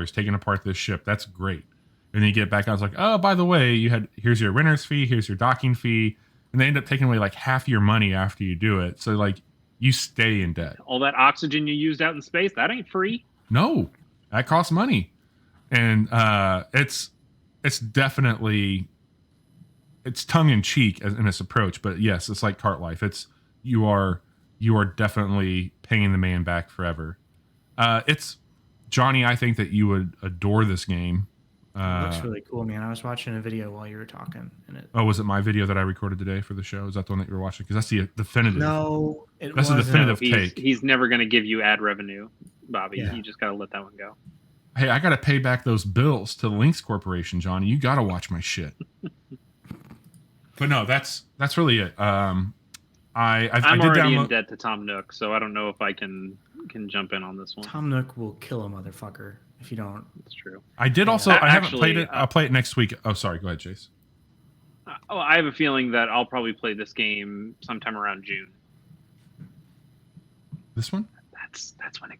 taking apart this ship. That's great. And then you get back out, it's like, oh, by the way, here's your renter's fee, here's your docking fee. And they end up taking away like half your money after you do it. So like you stay in debt. All that oxygen you used out in space, that ain't free. No, that costs money. And it's definitely, it's tongue in cheek in its approach, but yes, it's like Cart Life. You are definitely paying the man back forever. It's Johnny, I think that you would adore this game. It looks really cool, man. I was watching a video while you were talking. Was it my video that I recorded today for the show? Is that the one that you were watching? Because that's the definitive. No, that's the definitive take. He's never going to give you ad revenue, Bobby. Yeah. You just got to let that one go. Hey, I got to pay back those bills to the Lynx Corporation, Johnny. You got to watch my shit. But no, that's really it. I'm already in debt to Tom Nook, so I don't know if I can jump in on this one. Tom Nook will kill a motherfucker if you don't. That's true. I did also. I haven't played it. I'll play it next week. Oh, sorry. Go ahead, Chase. I have a feeling that I'll probably play this game sometime around June. This one? That's when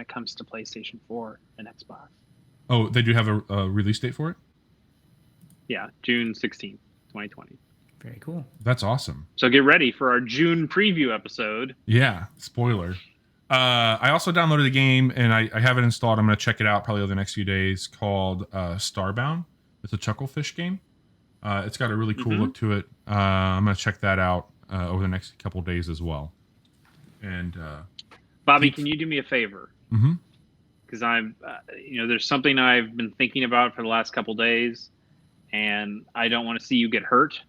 it comes to PlayStation 4 and Xbox. Oh, they do have a release date for it? Yeah, June 16th, 2020. Very cool. That's awesome. So get ready for our June preview episode. Yeah, spoiler. I also downloaded the game and I have it installed. I'm going to check it out probably over the next few days. Called Starbound. It's a Chucklefish game. It's got a really cool look to it. I'm going to check that out over the next couple days as well. And Bobby, can you do me a favor? Mm-hmm. Because I'm, there's something I've been thinking about for the last couple days, and I don't want to see you get hurt,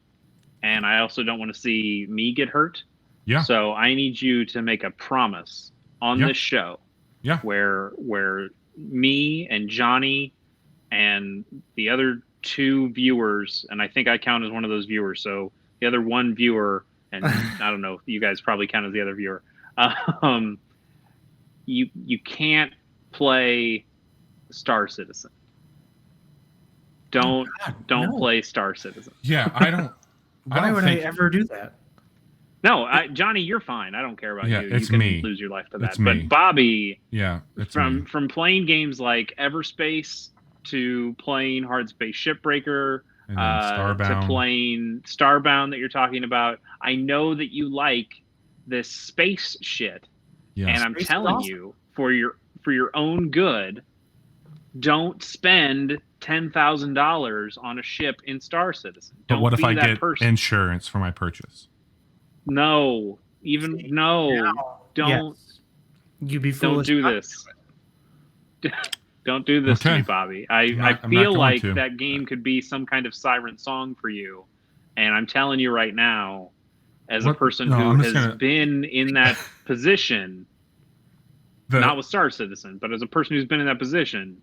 and I also don't want to see me get hurt. Yeah. So I need you to make a promise on this show. Yeah. Where me and Johnny and the other 2 viewers, and I think I count as one of those viewers. So the other 1 viewer, and I don't know, you guys probably count as the other viewer. You can't play Star Citizen. Don't play Star Citizen. Yeah, I don't. Why would I ever do that? No, Johnny, you're fine. I don't care about you. It's you can me. lose your life to that. It's me. But Bobby, from playing games like Everspace to playing Hard Space Shipbreaker to playing Starbound that you're talking about, I know that you like this space shit. Yeah. And I'm telling you, for your own good, don't spend $10,000 on a ship in Star Citizen. But what if I get insurance for my purchase? No, don't. Yes. You'd be foolish. Don't do this. Don't do this to me, Bobby. I feel like that game could be some kind of siren song for you, and I'm telling you right now, as a person who has been in that position, not with Star Citizen, but as a person who's been in that position,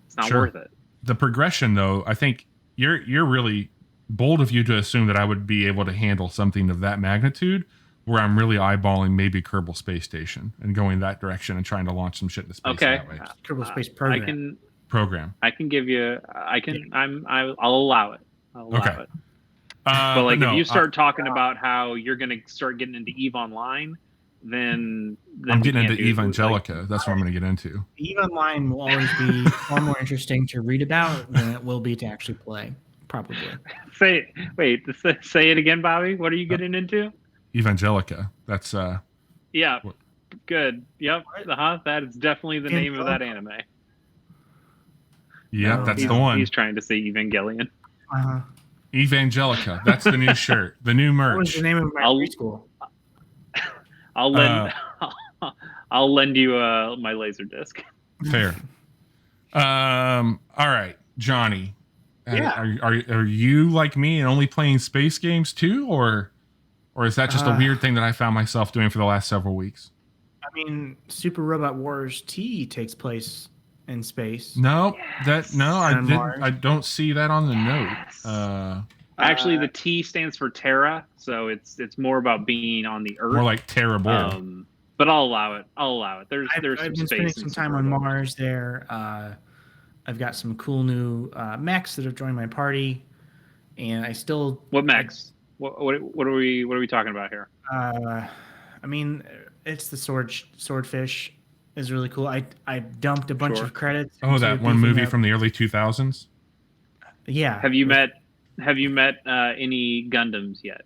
it's not worth it. The progression, though, I think you're really bold of you to assume that I would be able to handle something of that magnitude, where I'm really eyeballing maybe Kerbal Space Station and going that direction and trying to launch some shit into space that way. Kerbal Space Program. I can give you. I'll allow it. I'll allow it. But if you start talking about how you're going to start getting into EVE Online, then I'm getting into Evangelica. That's what I'm going to get into. EVE Online will always be far more interesting to read about than it will be to actually play. Probably. Say it again, Bobby. What are you getting into? Evangelica. That's yeah. Good. Yep. That is definitely the name of that anime. Yeah, that's the one. He's trying to say Evangelion. Evangelica. That's the new shirt. The new merch. What was the name of my preschool? I'll lend you my laser disc. Fair. All right, Johnny. Yeah. Are you like me and only playing space games too, or is that just a weird thing that I found myself doing for the last several weeks? I mean, Super Robot Wars T takes place in space. I don't see that on the note. Actually, the T stands for Terra, so it's more about being on the Earth. More like terrible. But I'll allow it. There's I've been spending some time on Mars there. I've got some cool new mechs that have joined my party, and I still. What mechs? What are we talking about here? I mean, it's the swordfish is really cool. I dumped a bunch of credits. Oh, that one movie from the early 2000s. Yeah. Have you met any Gundams yet?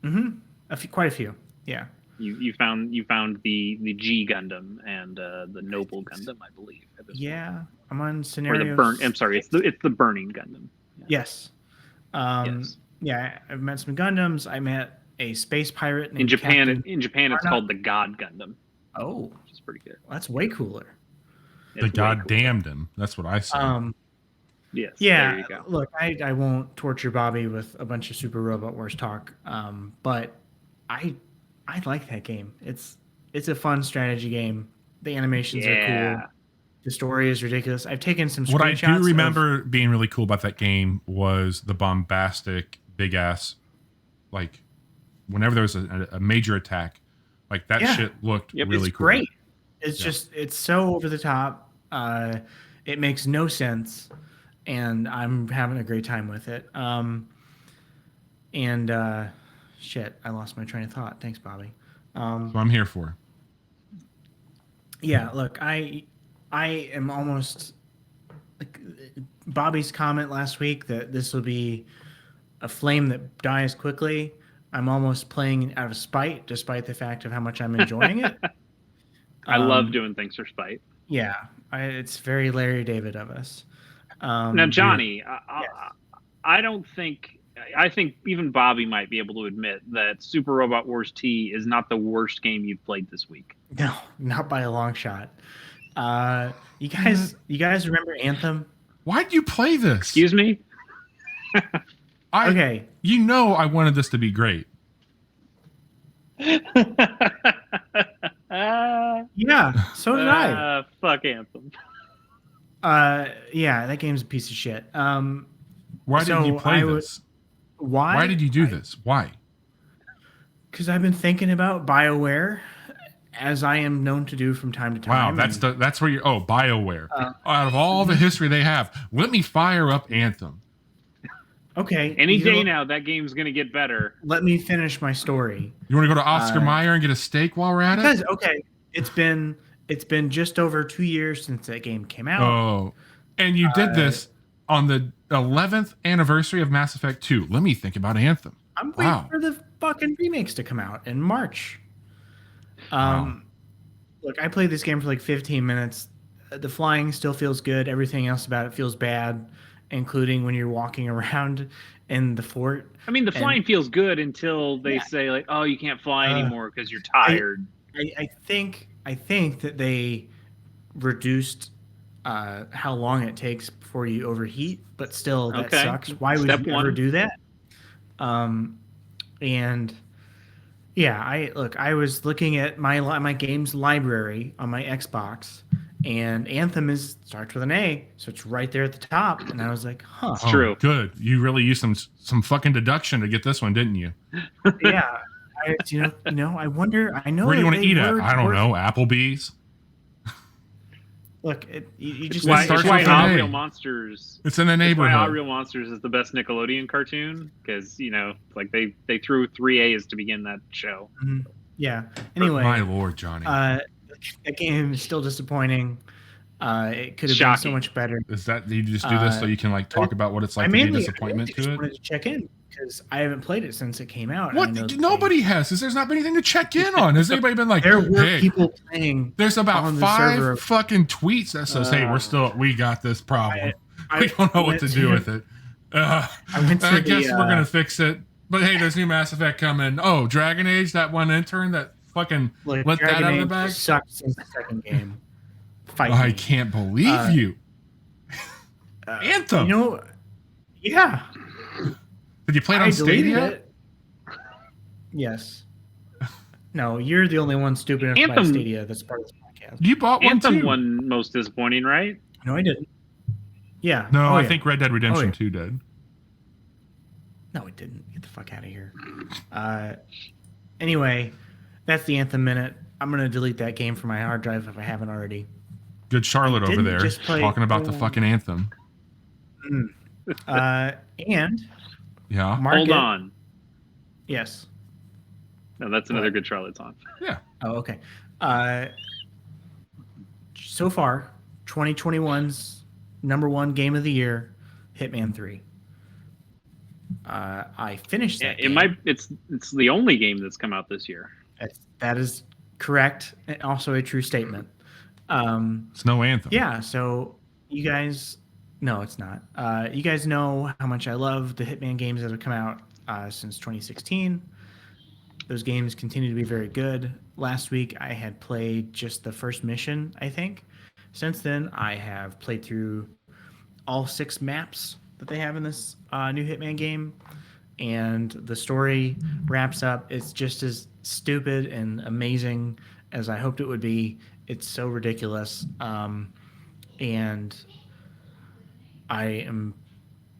Mm-hmm. Quite a few. Yeah. You found the G Gundam and the Noble Gundam, I believe. Yeah, I'm on scenarios. I'm sorry, it's the Burning Gundam. Yeah. Yes. Yes. Yeah, I've met some Gundams. I met a space pirate named in Japan. Captain In Japan, it's called the God Gundam. Oh, which is pretty good. That's way cooler. The God damned him. That's what I said. Yes. Yeah. There you go. Look, I won't torture Bobby with a bunch of Super Robot Wars talk. But I like that game. It's a fun strategy game. The animations are cool. The story is ridiculous. I've taken some screenshots. What I do remember being really cool about that game was the bombastic, big ass, like whenever there was a major attack, like that shit looked really cool. Great. It's just it's so over the top. It makes no sense, and I'm having a great time with it. Shit, I lost my train of thought. Thanks, Bobby. So I'm here for. Yeah, look, I am almost like Bobby's comment last week that this will be a flame that dies quickly. I'm almost playing out of spite, despite the fact of how much I'm enjoying it. I love doing things for spite. Yeah, it's very Larry David of us. Now, Johnny, Yes. I don't think. I think even Bobby might be able to admit that Super Robot Wars T is not the worst game you've played this week. No, not by a long shot. You guys remember Anthem? Why'd you play this? Excuse me? Okay. You know I wanted this to be great. Yeah, so did I. Fuck Anthem. Yeah, that game's a piece of shit. Why did you play this? Why did you do this? Why? Because I've been thinking about BioWare, as I am known to do from time to time. Wow, that's where you're. Oh, BioWare. Out of all the history they have, let me fire up Anthem. Okay. Any day now, that game's gonna get better. Let me finish my story. You want to go to Oscar Mayer and get a steak while we're at it? Okay, it's been just over 2 years since that game came out. Oh, and you did this on the 11th anniversary of Mass Effect 2. Let me think about Anthem. I'm waiting for the fucking remakes to come out in March. Look, I played this game for like 15 minutes. The flying still feels good. Everything else about it feels bad, including when you're walking around in the fort. I mean, the flying feels good until they say like, "Oh, you can't fly anymore because you're tired." I think that they reduced how long it takes before you overheat, but still that sucks. Why would you ever do that? And yeah, I was looking at my games library on my Xbox, and Anthem starts with an A, so it's right there at the top, and I was like, huh. It's true. Good. You really used some fucking deduction to get this one, didn't you? Yeah. I wonder. I know. Where do you want to eat at? I don't know. Applebee's. Look, you just. Why starts Hot with an A. Real Monsters? It's in the neighborhood. Hot Real Monsters is the best Nickelodeon cartoon because like they threw 3 A's to begin that show. Yeah. Anyway, My lord, Johnny. That game is still disappointing. It could have been so much better. Is that you just do this so you can like talk about what it's like to be a disappointment I just to it? wanted to check in because I haven't played it since it came out. What? Nobody has. Because there's not been anything to check in on. Has anybody been like, there were hey, people playing? There's about on the 5 server. fucking tweets that says, hey, we got this problem. We don't know what to do with it. I guess we're going to fix it. But hey, there's new Mass Effect coming. Oh, Dragon Age, that one intern that fucking let Dragon that out of the Age bag? Sucked since the second game. I can't believe you. Anthem. Yeah. Did you play it on Stadia? Yes. No, you're the only one stupid enough to buy Stadia that's part of this podcast. You bought one Anthem too. one most disappointing, right? No, I didn't. Yeah. No, I think Red Dead Redemption 2 did. No, it didn't. Get the fuck out of here. Anyway, that's the Anthem minute. I'm going to delete that game from my hard drive if I haven't already. Good Charlotte over there talking about the fucking Anthem. And yeah, hold on. Yes. No, that's another good Charlotte song. Yeah. Oh, okay. So far, 2021's #1 game of the year, Hitman 3. I finished that. It's the only game that's come out this year. That is correct, and also a true statement. It's no Anthem. Yeah, so you guys, no, it's not. You guys know how much I love the Hitman games that have come out since 2016. Those games continue to be very good. Last week, I had played just the first mission, I think. Since then, I have played through all 6 maps that they have in this new Hitman game, and the story wraps up. It's just as stupid and amazing as I hoped it would be. It's so ridiculous, and I am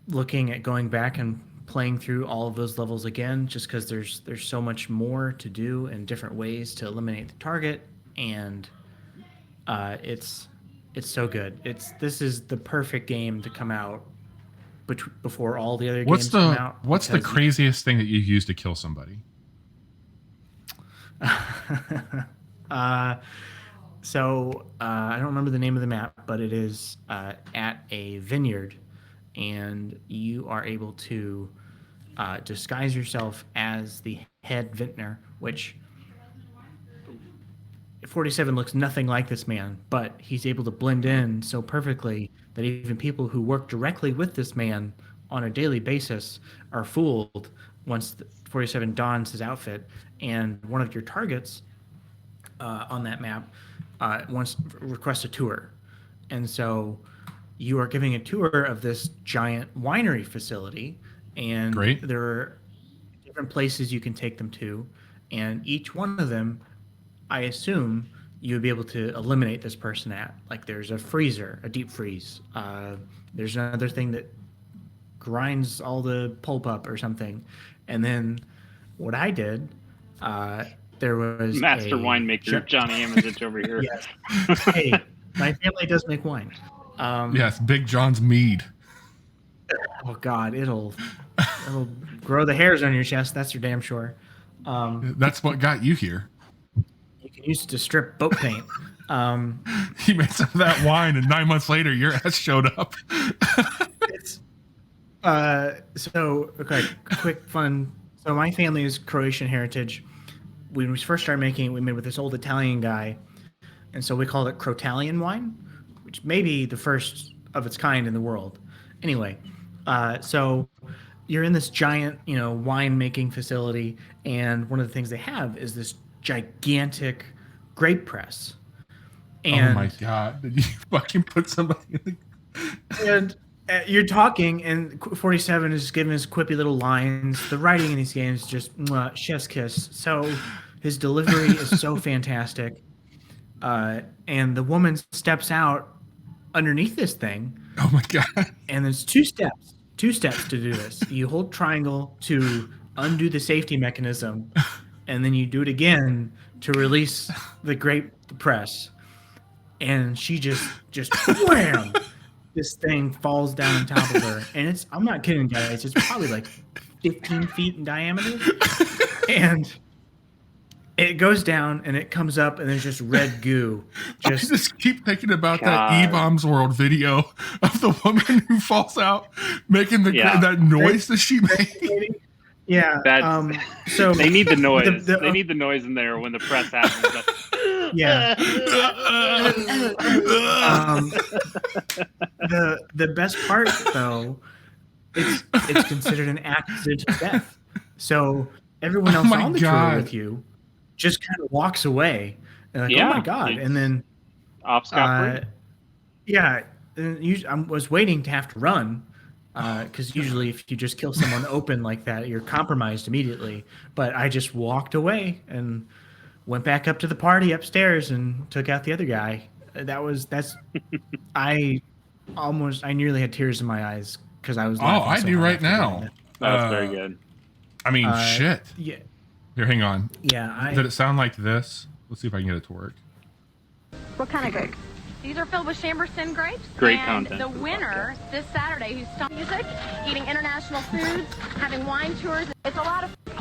looking at going back and playing through all of those levels again, just because there's so much more to do and different ways to eliminate the target, and it's so good. This is the perfect game to come out before all the other games come out. What's the craziest thing that you used to kill somebody? So I don't remember the name of the map, but it is at a vineyard, and you are able to disguise yourself as the head vintner, which 47 looks nothing like this man, but he's able to blend in so perfectly that even people who work directly with this man on a daily basis are fooled once 47 dons his outfit. And one of your targets on that map wants requests a tour, and so you are giving a tour of this giant winery facility, and Great. there are different places you can take them to, and each one of them, I assume, you would be able to eliminate this person at. Like there's a freezer, a deep freeze. There's another thing that grinds all the pulp up or something, and then what I did. There was Master winemaker Johnny Amazich over here. Yes. Hey, my family does make wine. Yes, Big John's mead. Oh God, it'll grow the hairs on your chest. That's for damn sure. That's what got you here. You can use it to strip boat paint. He made some of that wine, and 9 months later, your ass showed up. It's so okay. Quick fun. So my family is Croatian heritage. When we first started making it, we made with this old Italian guy, and so we called it Crotalian wine, which may be the first of its kind in the world. Anyway, so you're in this giant, wine making facility, and one of the things they have is this gigantic grape press. And, oh my God! Did you fucking put somebody in the? And you're talking, and 47 is giving his quippy little lines. The writing in these games just chef's kiss. So his delivery is so fantastic. And the woman steps out underneath this thing. Oh my God! And there's two steps to do this. You hold triangle to undo the safety mechanism, and then you do it again to release the grape press. And she just wham! This thing falls down on top of her, and I'm not kidding, guys, it's probably like 15 feet in diameter, and it goes down and it comes up and there's just red goo. I just keep thinking about that E-Bombs World video of the woman who falls out making that noise that she made. Yeah. So they need the noise. They need the noise in there when the press happens. Yeah. The best part though, it's considered an accident to death. So everyone else on the tour with you just kind of walks away. And like, oh my God. And then off scot-free. Yeah. I was waiting to have to run. Because usually if you just kill someone open like that, you're compromised immediately. But I just walked away and went back up to the party upstairs and took out the other guy. I nearly had tears in my eyes because I was laughing I so do hard right after now. doing that. That's very good. I mean, shit. Yeah. Here, hang on. Yeah. Did it sound like this? Let's see if I can get it to work. What kind of grape? These are filled with Chamberson grapes. Great and content. The winner this Saturday, who's studying music, eating international foods, having wine tours. It's a lot of. This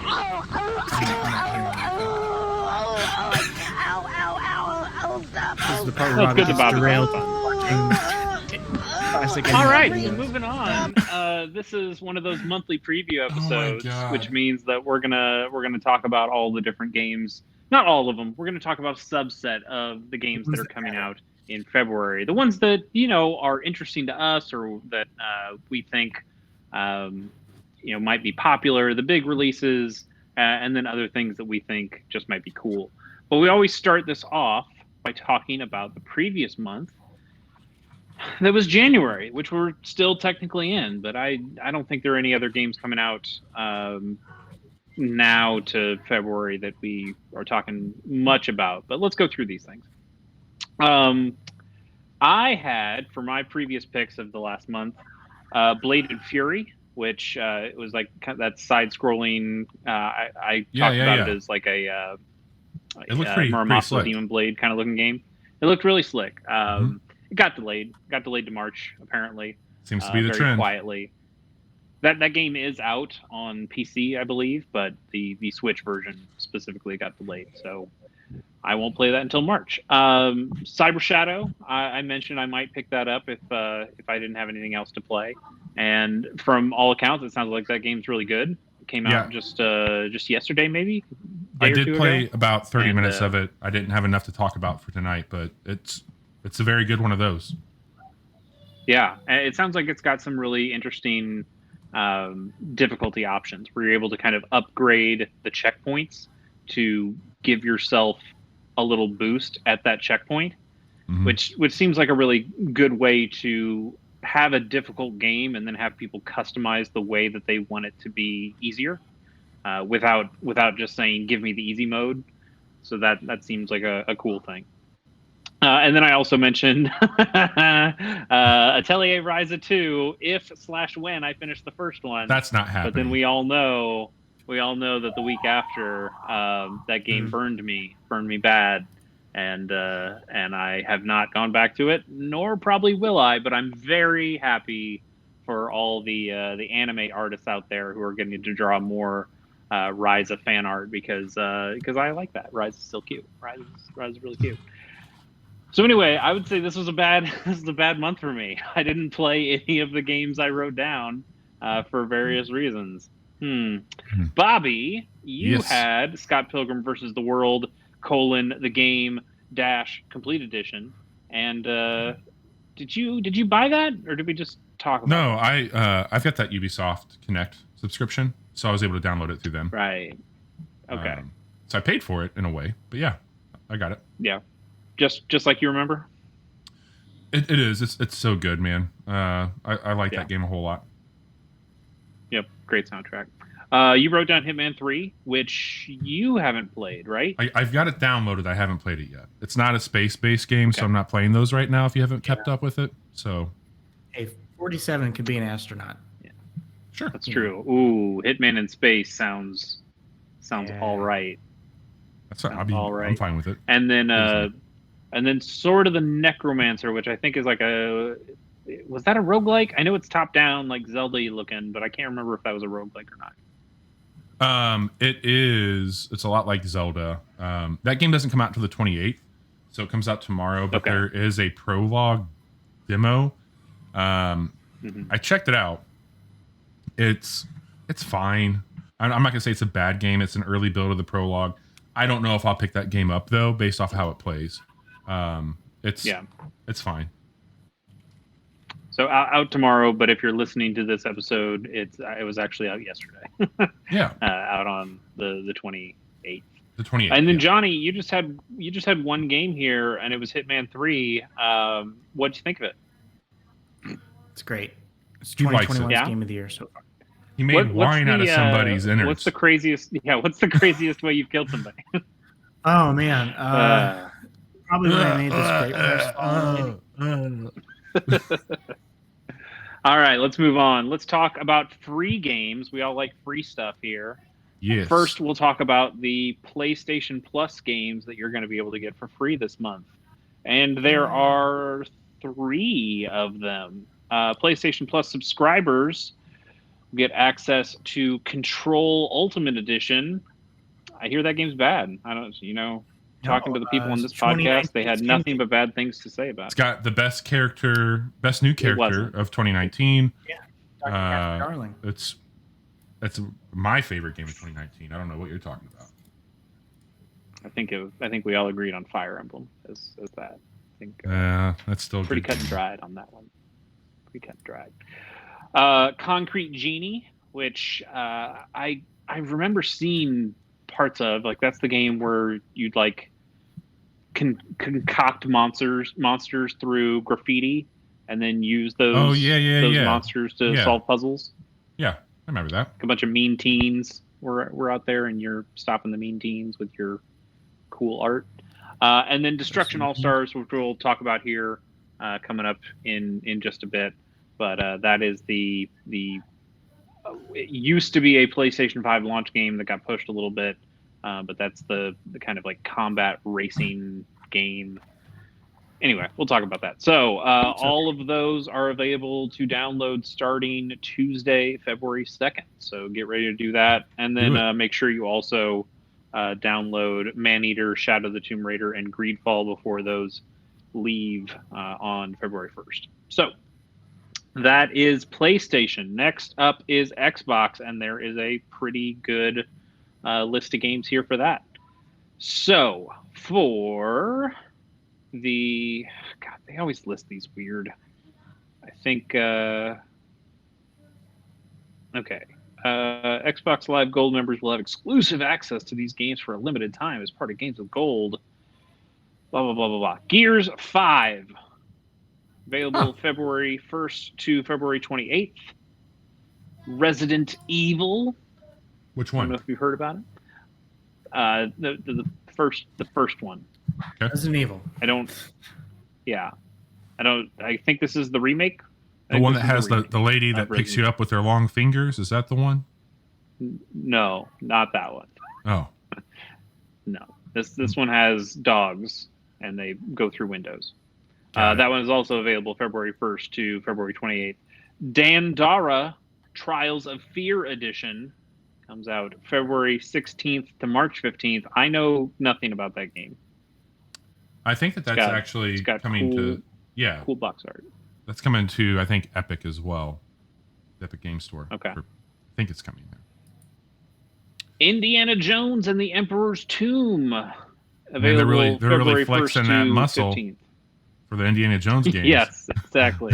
is the part where good Robbie about classic. All right, so moving on. This is one of those monthly preview episodes, which means that we're gonna talk about all the different games. Not all of them. We're gonna talk about a subset of the games that are coming out in February. The ones that are interesting to us or that we think might be popular. The big releases, and then other things that we think just might be cool. But we always start this off by talking about the previous month. That was January, which we're still technically in, but I don't think there are any other games coming out now to February that we are talking much about. But let's go through these things. I had, for my previous picks of the last month, Bladed Fury, which it was like that side-scrolling. I talked about it as like a it looked pretty slick. Demon Blade kind of looking game. It looked really slick. It got delayed. Got delayed to March, apparently. Seems to be the very trend. Quietly. That game is out on PC, I believe, but the Switch version specifically got delayed. So I won't play that until March. Cyber Shadow, I mentioned I might pick that up if I didn't have anything else to play. And from all accounts, it sounds like that game's really good. It came out just yesterday, maybe day I or did two play ago. about 30 And, minutes of it. I didn't have enough to talk about for tonight, but it's a very good one of those. Yeah, and it sounds like it's got some really interesting difficulty options where you're able to kind of upgrade the checkpoints to give yourself a little boost at that checkpoint, Mhm. which seems like a really good way to have a difficult game and then have people customize the way that they want it to be easier, without just saying give me the easy mode. So that seems like a cool thing. And then I also mentioned Atelier Ryza 2 if/when I finish the first one. That's not But then happening. we all know that the week after that game burned me bad, and I have not gone back to it, nor probably will I. But I'm very happy for all the anime artists out there who are getting to draw more Ryza fan art because I like that. Ryza is still cute. Ryza is really cute. So anyway, I would say this was a bad month for me. I didn't play any of the games I wrote down for various reasons. Bobby, you Yes. had Scott Pilgrim versus the World: the game - complete edition, and did you buy that, or did we just talk about No, it? I've got that Ubisoft Connect subscription, so I was able to download it through them. Right. Okay. So I paid for it in a way, but yeah, I got it. Yeah. Just like you remember. It is. It's so good, man. I like that game a whole lot. Yep, great soundtrack. You wrote down Hitman 3, which you haven't played, right? I've got it downloaded. I haven't played it yet. It's not a space-based game, so I'm not playing those right now if you haven't kept up with it. So, Hey, 47 could be an astronaut. Yeah, sure. That's true. Ooh, Hitman in space sounds all right. That's I'm fine with it. And then Sword of the Necromancer, which I think is like was that a roguelike? I know it's top down, like Zelda-y looking, but I can't remember if that was a roguelike or not. It is. It's a lot like Zelda. That game doesn't come out until the 28th, so it comes out tomorrow. But there is a prologue demo. I checked it out. It's fine. I'm not gonna say it's a bad game. It's an early build of the prologue. I don't know if I'll pick that game up though, based off how it plays. It's fine. So out tomorrow, but if you're listening to this episode, it was actually out yesterday. Yeah. Out on the 28th. The 28th. And then Johnny, you just had one game here, and it was Hitman 3. What'd you think of it? It's great. It's He likes it. 2021's game of the year so far. He made wine out of somebody's innards. What's the craziest? Yeah, what's the craziest way you've killed somebody? Oh man, probably when I made this great first. All right, let's move on. Let's talk about free games. We all like free stuff here. Yes. First, we'll talk about the PlayStation Plus games that you're going to be able to get for free this month. And there are 3 of them. PlayStation Plus subscribers get access to Control Ultimate Edition. I hear that game's bad. I don't, talking to the people on this podcast, they had nothing but bad things to say about it. It's got the best new character of 2019. Yeah, Dr. Darling. It's my favorite game of 2019. I don't know what you're talking about. I think we all agreed on Fire Emblem as that. I think that's still pretty good cut and dried on that one. Pretty cut and dried. Concrete Genie, which I remember seeing parts of. Like, that's the game where you'd like concoct monsters through graffiti and then use those monsters to solve puzzles. Yeah, I remember that. A bunch of mean teens were out there, and you're stopping the mean teens with your cool art. And then Destruction All Stars, which we'll talk about here coming up in just a bit. But that is it used to be a PlayStation 5 launch game that got pushed a little bit. But that's the kind of like combat racing game. Anyway, we'll talk about that. So all of those are available to download starting Tuesday, February 2nd. So get ready to do that. And then make sure you also download Maneater, Shadow of the Tomb Raider, and Greedfall before those leave on February 1st. So that is PlayStation. Next up is Xbox, and there is a pretty good list of games here for that. So for the God, they always list these weird. I think okay. Xbox Live Gold members will have exclusive access to these games for a limited time as part of Games with Gold. Blah blah blah blah blah. Gears 5 available February 1st to February 28th. Resident Evil. Which I don't one? know if you've heard about it. The first one. Okay. Resident Evil. I think this is the remake. The one that has the lady that picks you up with her long fingers. Is that the one? No, not that one. Oh. No. This one has dogs and they go through windows. Got it. That one is also available February 1st to February 28th. Dandara Trials of Fear Edition comes out February 16th to March 15th. I know nothing about that game. I think that's actually coming to cool box art. That's coming to, I think, Epic as well. The Epic Game Store. Okay. I think it's coming there. Indiana Jones and the Emperor's Tomb. They're Available really February flexing 1st that to muscle 15th. for the Indiana Jones games. Yes, exactly.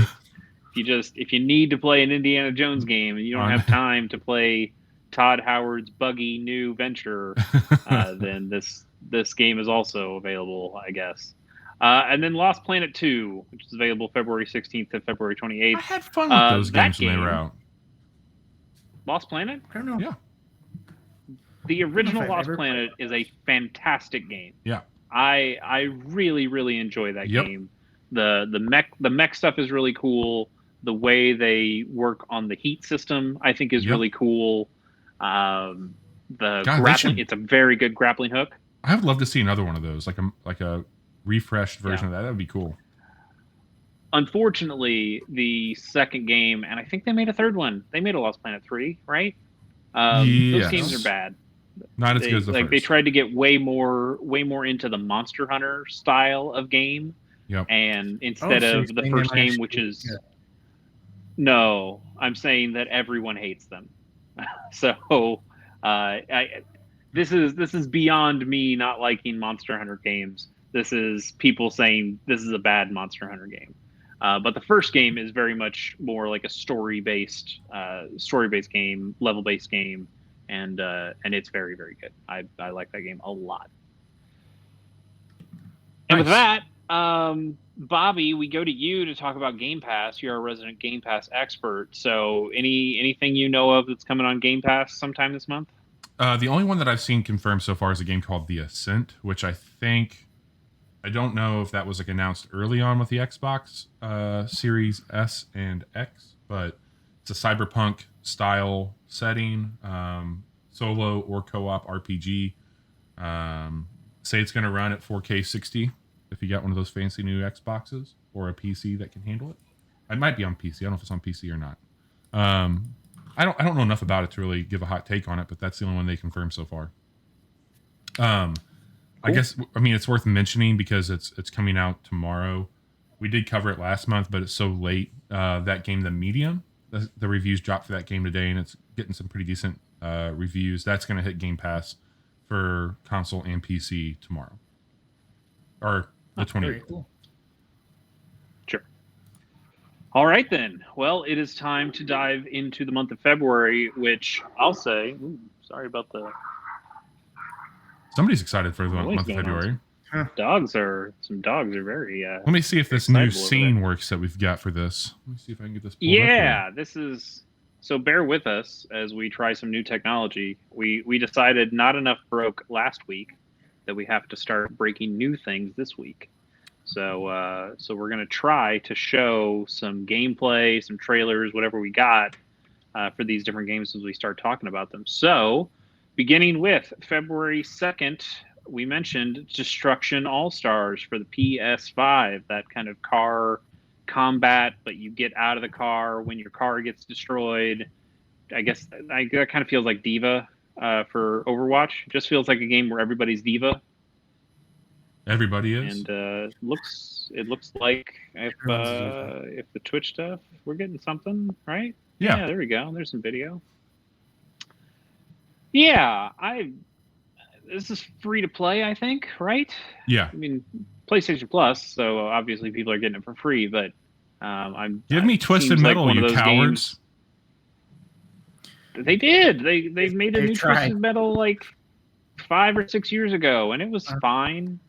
if you need to play an Indiana Jones game and you don't have time to play Todd Howard's buggy new venture, then this game is also available, I guess. And then Lost Planet 2, which is available February 16th to February 28th. I had fun with those games when they were out. Lost Planet? I don't know. Yeah. The original Lost Planet is a fantastic game. Yeah. I really, really enjoy that game. The mech stuff is really cool. The way they work on the heat system, I think, is really cool. Grappling, it's a very good grappling hook. I would love to see another one of those, like a refreshed version of that. That would be cool. Unfortunately, the second game, and I think they made a third one. They made a Lost Planet 3, right? Those games are bad. Not as good as the first. They tried to get way more into the Monster Hunter style of game. Yep. And instead of the first game, which is no, I'm saying that everyone hates them. So this is beyond me not liking Monster Hunter games. This is people saying this is a bad Monster Hunter game. But the first game is very much more like a story-based game, level-based game, and it's very, very good. I like that game a lot. And with that, Bobby, we go to you to talk about Game Pass. You're a resident Game Pass expert. So anything you know of that's coming on Game Pass sometime this month? The only one that I've seen confirmed so far is a game called The Ascent, which I don't know if that was announced early on with the Xbox Series S and X, but it's a cyberpunk style setting, solo or co-op RPG. Say it's going to run at 4K 60 if you got one of those fancy new Xboxes or a PC that can handle it. It might be on PC. I don't know if it's on PC or not. I don't know enough about it to really give a hot take on it, but that's the only one they confirmed so far. Cool. I guess it's worth mentioning because it's coming out tomorrow. We did cover it last month, but it's so late. That game, The Medium, the reviews dropped for that game today, and it's getting some pretty decent reviews. That's going to hit Game Pass for console and PC tomorrow, or the 28th. Cool. Sure. All right then. Well, it is time to dive into the month of February, which I'll say. Sorry about the. Somebody's excited for the month of February. Some dogs are very. Let me see if this new scene works that we've got for this. Let me see if I can get this pulled up here. This is. So bear with us as we try some new technology. We decided not enough broke last week, that we have to start breaking new things this week. So we're going to try to show some gameplay, some trailers, whatever we got for these different games as we start talking about them. So beginning with February 2nd, we mentioned Destruction All-Stars for the PS5, that kind of car combat, but you get out of the car when your car gets destroyed. I guess that kind of feels like Diva for Overwatch. It just feels like a game where everybody's Diva. Everybody is. And it looks like if the Twitch stuff, we're getting something, right? Yeah. There we go. There's some video. Yeah, this is free to play, I think, right? Yeah. I mean, PlayStation Plus, so obviously people are getting it for free. But Give me it Twisted seems like Metal, one you of those cowards. games. They did. They made a They've new tried. Twisted Metal like 5 or 6 years ago, and it was fine.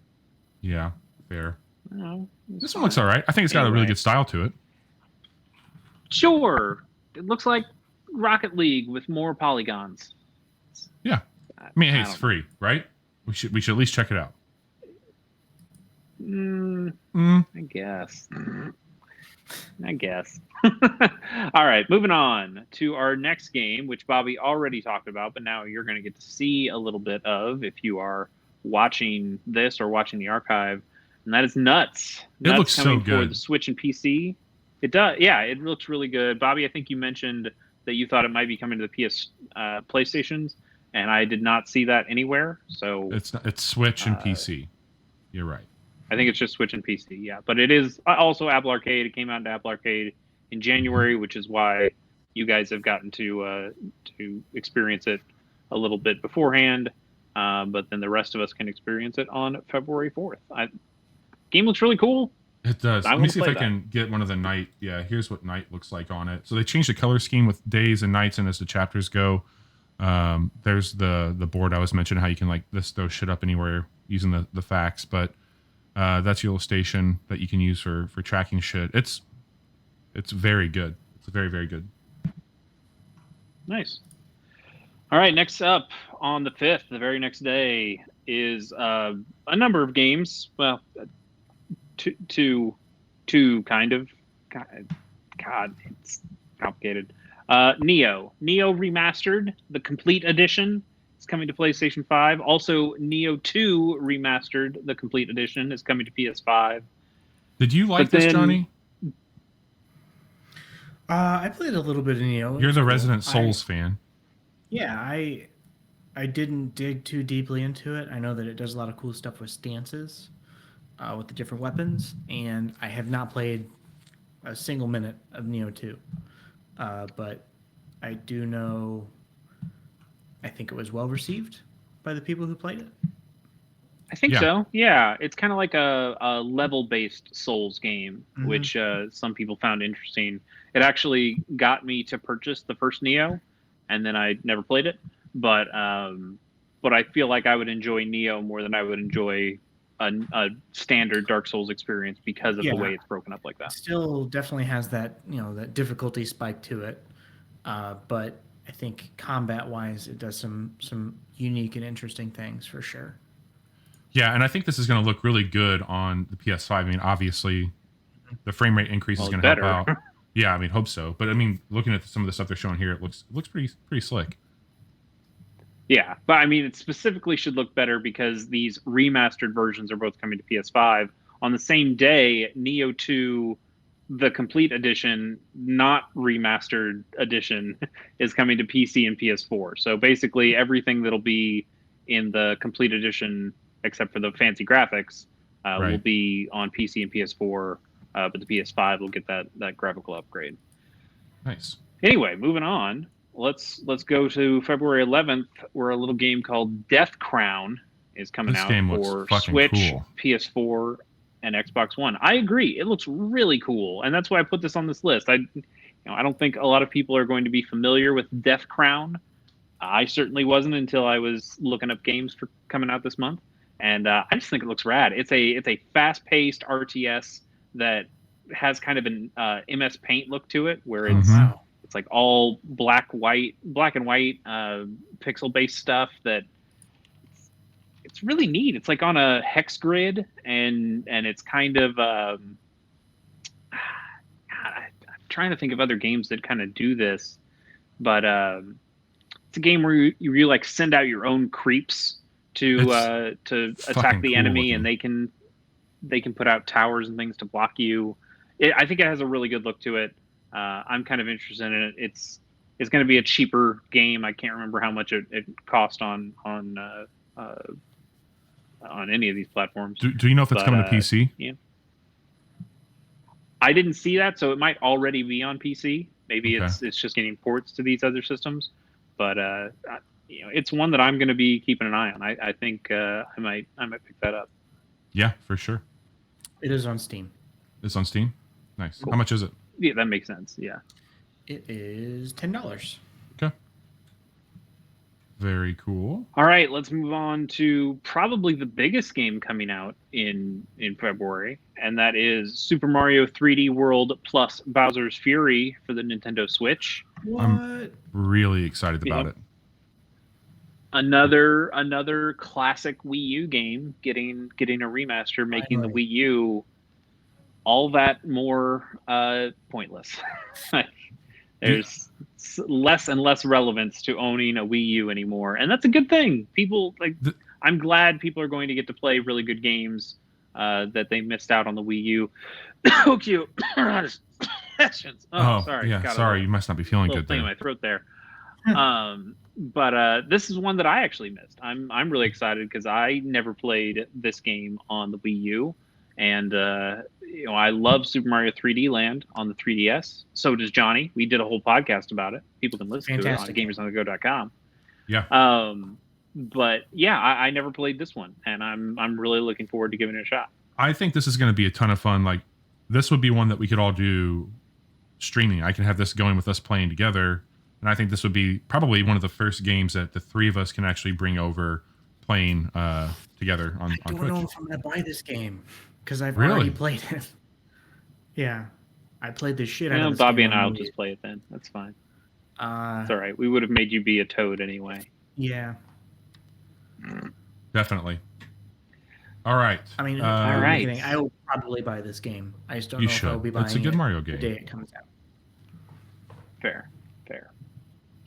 Yeah, fair. You know, it was This one fine. looks all right. I think it's got a really Anyway. good style to it. Sure, it looks like Rocket League with more polygons. Yeah. I mean, hey, I it's don't free, right? We should at least check it out. I guess. I guess. All right, moving on to our next game, which Bobby already talked about, but now you're going to get to see a little bit of if you are watching this or watching the archive, and that is Nuts. It looks so coming for good. the Switch and PC. It does. Yeah, it looks really good. Bobby, I think you mentioned that you thought it might be coming to the PS PlayStations, and I did not see that anywhere. So It's Switch and PC. You're right. I think it's just Switch and PC, yeah. But it is also Apple Arcade. It came out into Apple Arcade in January, which is why you guys have gotten to experience it a little bit beforehand. But then the rest of us can experience it on February 4th. Game looks really cool. It does. I Let me wanna see if play I can get one of the night. Yeah, here's what night looks like on it. So they changed the color scheme with days and nights, and as the chapters go, there's the board I was mentioning how you can like throw shit up anywhere using the facts, but that's your little station that you can use for tracking shit. It's very good. It's very, very good. Nice. All right, next up on the 5th, the very next day, is a number of games. Well, two kind of. God, it's complicated. Neo Remastered, the complete edition, is coming to PlayStation 5. Also, Neo 2 Remastered, the complete edition, is coming to PS5. Did you like this, Johnny? I played a little bit of Neo. You're the resident Souls fan. Yeah, I didn't dig too deeply into it. I know that it does a lot of cool stuff with stances, with the different weapons, and I have not played a single minute of Neo 2. But I do know, I think it was well received by the people who played it. I think so. Yeah, it's kind of like a level-based Souls game, which some people found interesting. It actually got me to purchase the first Neo, and then I never played it. But I feel like I would enjoy Neo more than I would enjoy a standard Dark Souls experience because of the way it's broken up like that. Still definitely has that, that difficulty spike to it. But I think combat-wise, it does some unique and interesting things for sure. Yeah, and I think this is going to look really good on the PS5. I mean, obviously, the frame rate increase is going to help out. Yeah, I mean, hope so. But I mean, looking at some of the stuff they're showing here, it looks pretty slick. Yeah, but I mean, it specifically should look better because these remastered versions are both coming to PS5 on the same day. Neo 2, the complete edition, not remastered edition, is coming to PC and PS4. So basically, everything that'll be in the complete edition, except for the fancy graphics, will be on PC and PS4. But the PS5 will get that graphical upgrade. Nice. Anyway, moving on. Let's go to February 11th, where a little game called Death Crown is coming out for Switch, PS4, and Xbox One. I agree. It looks really cool, and that's why I put this on this list. I don't think a lot of people are going to be familiar with Death Crown. I certainly wasn't until I was looking up games for coming out this month, and I just think it looks rad. It's a fast-paced RTS that has kind of an MS Paint look to it, where it's like all black and white pixel-based stuff that it's really neat. It's like on a hex grid, and it's kind of I'm trying to think of other games that kind of do this, but it's a game where you like send out your own creeps to attack the enemy, and they can put out towers and things to block you. I think it has a really good look to it. I'm kind of interested in it. It's going to be a cheaper game. I can't remember how much it cost on any of these platforms. Do you know if it's coming to PC? Yeah. I didn't see that, so it might already be on PC. Maybe it's just getting ports to these other systems. But it's one that I'm going to be keeping an eye on. I think I might pick that up. Yeah, for sure. It is on Steam. It's on Steam. Nice. Cool. How much is it? Yeah, that makes sense. Yeah. It is $10. Okay. Very cool. All right, let's move on to probably the biggest game coming out in February, and that is Super Mario 3D World plus Bowser's Fury for the Nintendo Switch. What? I'm really excited about it. Another classic Wii U game getting a remaster, making the Wii U all that more pointless. There's less and less relevance to owning a Wii U anymore, and that's a good thing. People I'm glad people are going to get to play really good games that they missed out on the Wii U. Oh, cute. Sorry. Yeah, sorry. You must not be feeling good thing in my throat there. But this is one that I actually missed. I'm really excited because I never played this game on the Wii U, and I love Super Mario 3D Land on the 3DS. So does Johnny. We did a whole podcast about it. People can listen to it on gamersonthego.com. Yeah. But yeah, I never played this one, and I'm really looking forward to giving it a shot. I think this is going to be a ton of fun. Like, this would be one that we could all do streaming. I can have this going with us playing together, and I think this would be probably one of the first games that the three of us can actually bring over playing together on Twitch. I don't know if I'm going to buy this game because I've already played it. Yeah, I played the shit out of this Bobby game. And I'll just play it then. That's fine. It's all right. We would have made you be a toad anyway. Yeah. Definitely. All right. I mean, all right. I will probably buy this game. I just don't know if I'll be buying it. It's a good Mario game. The day it comes out. Fair.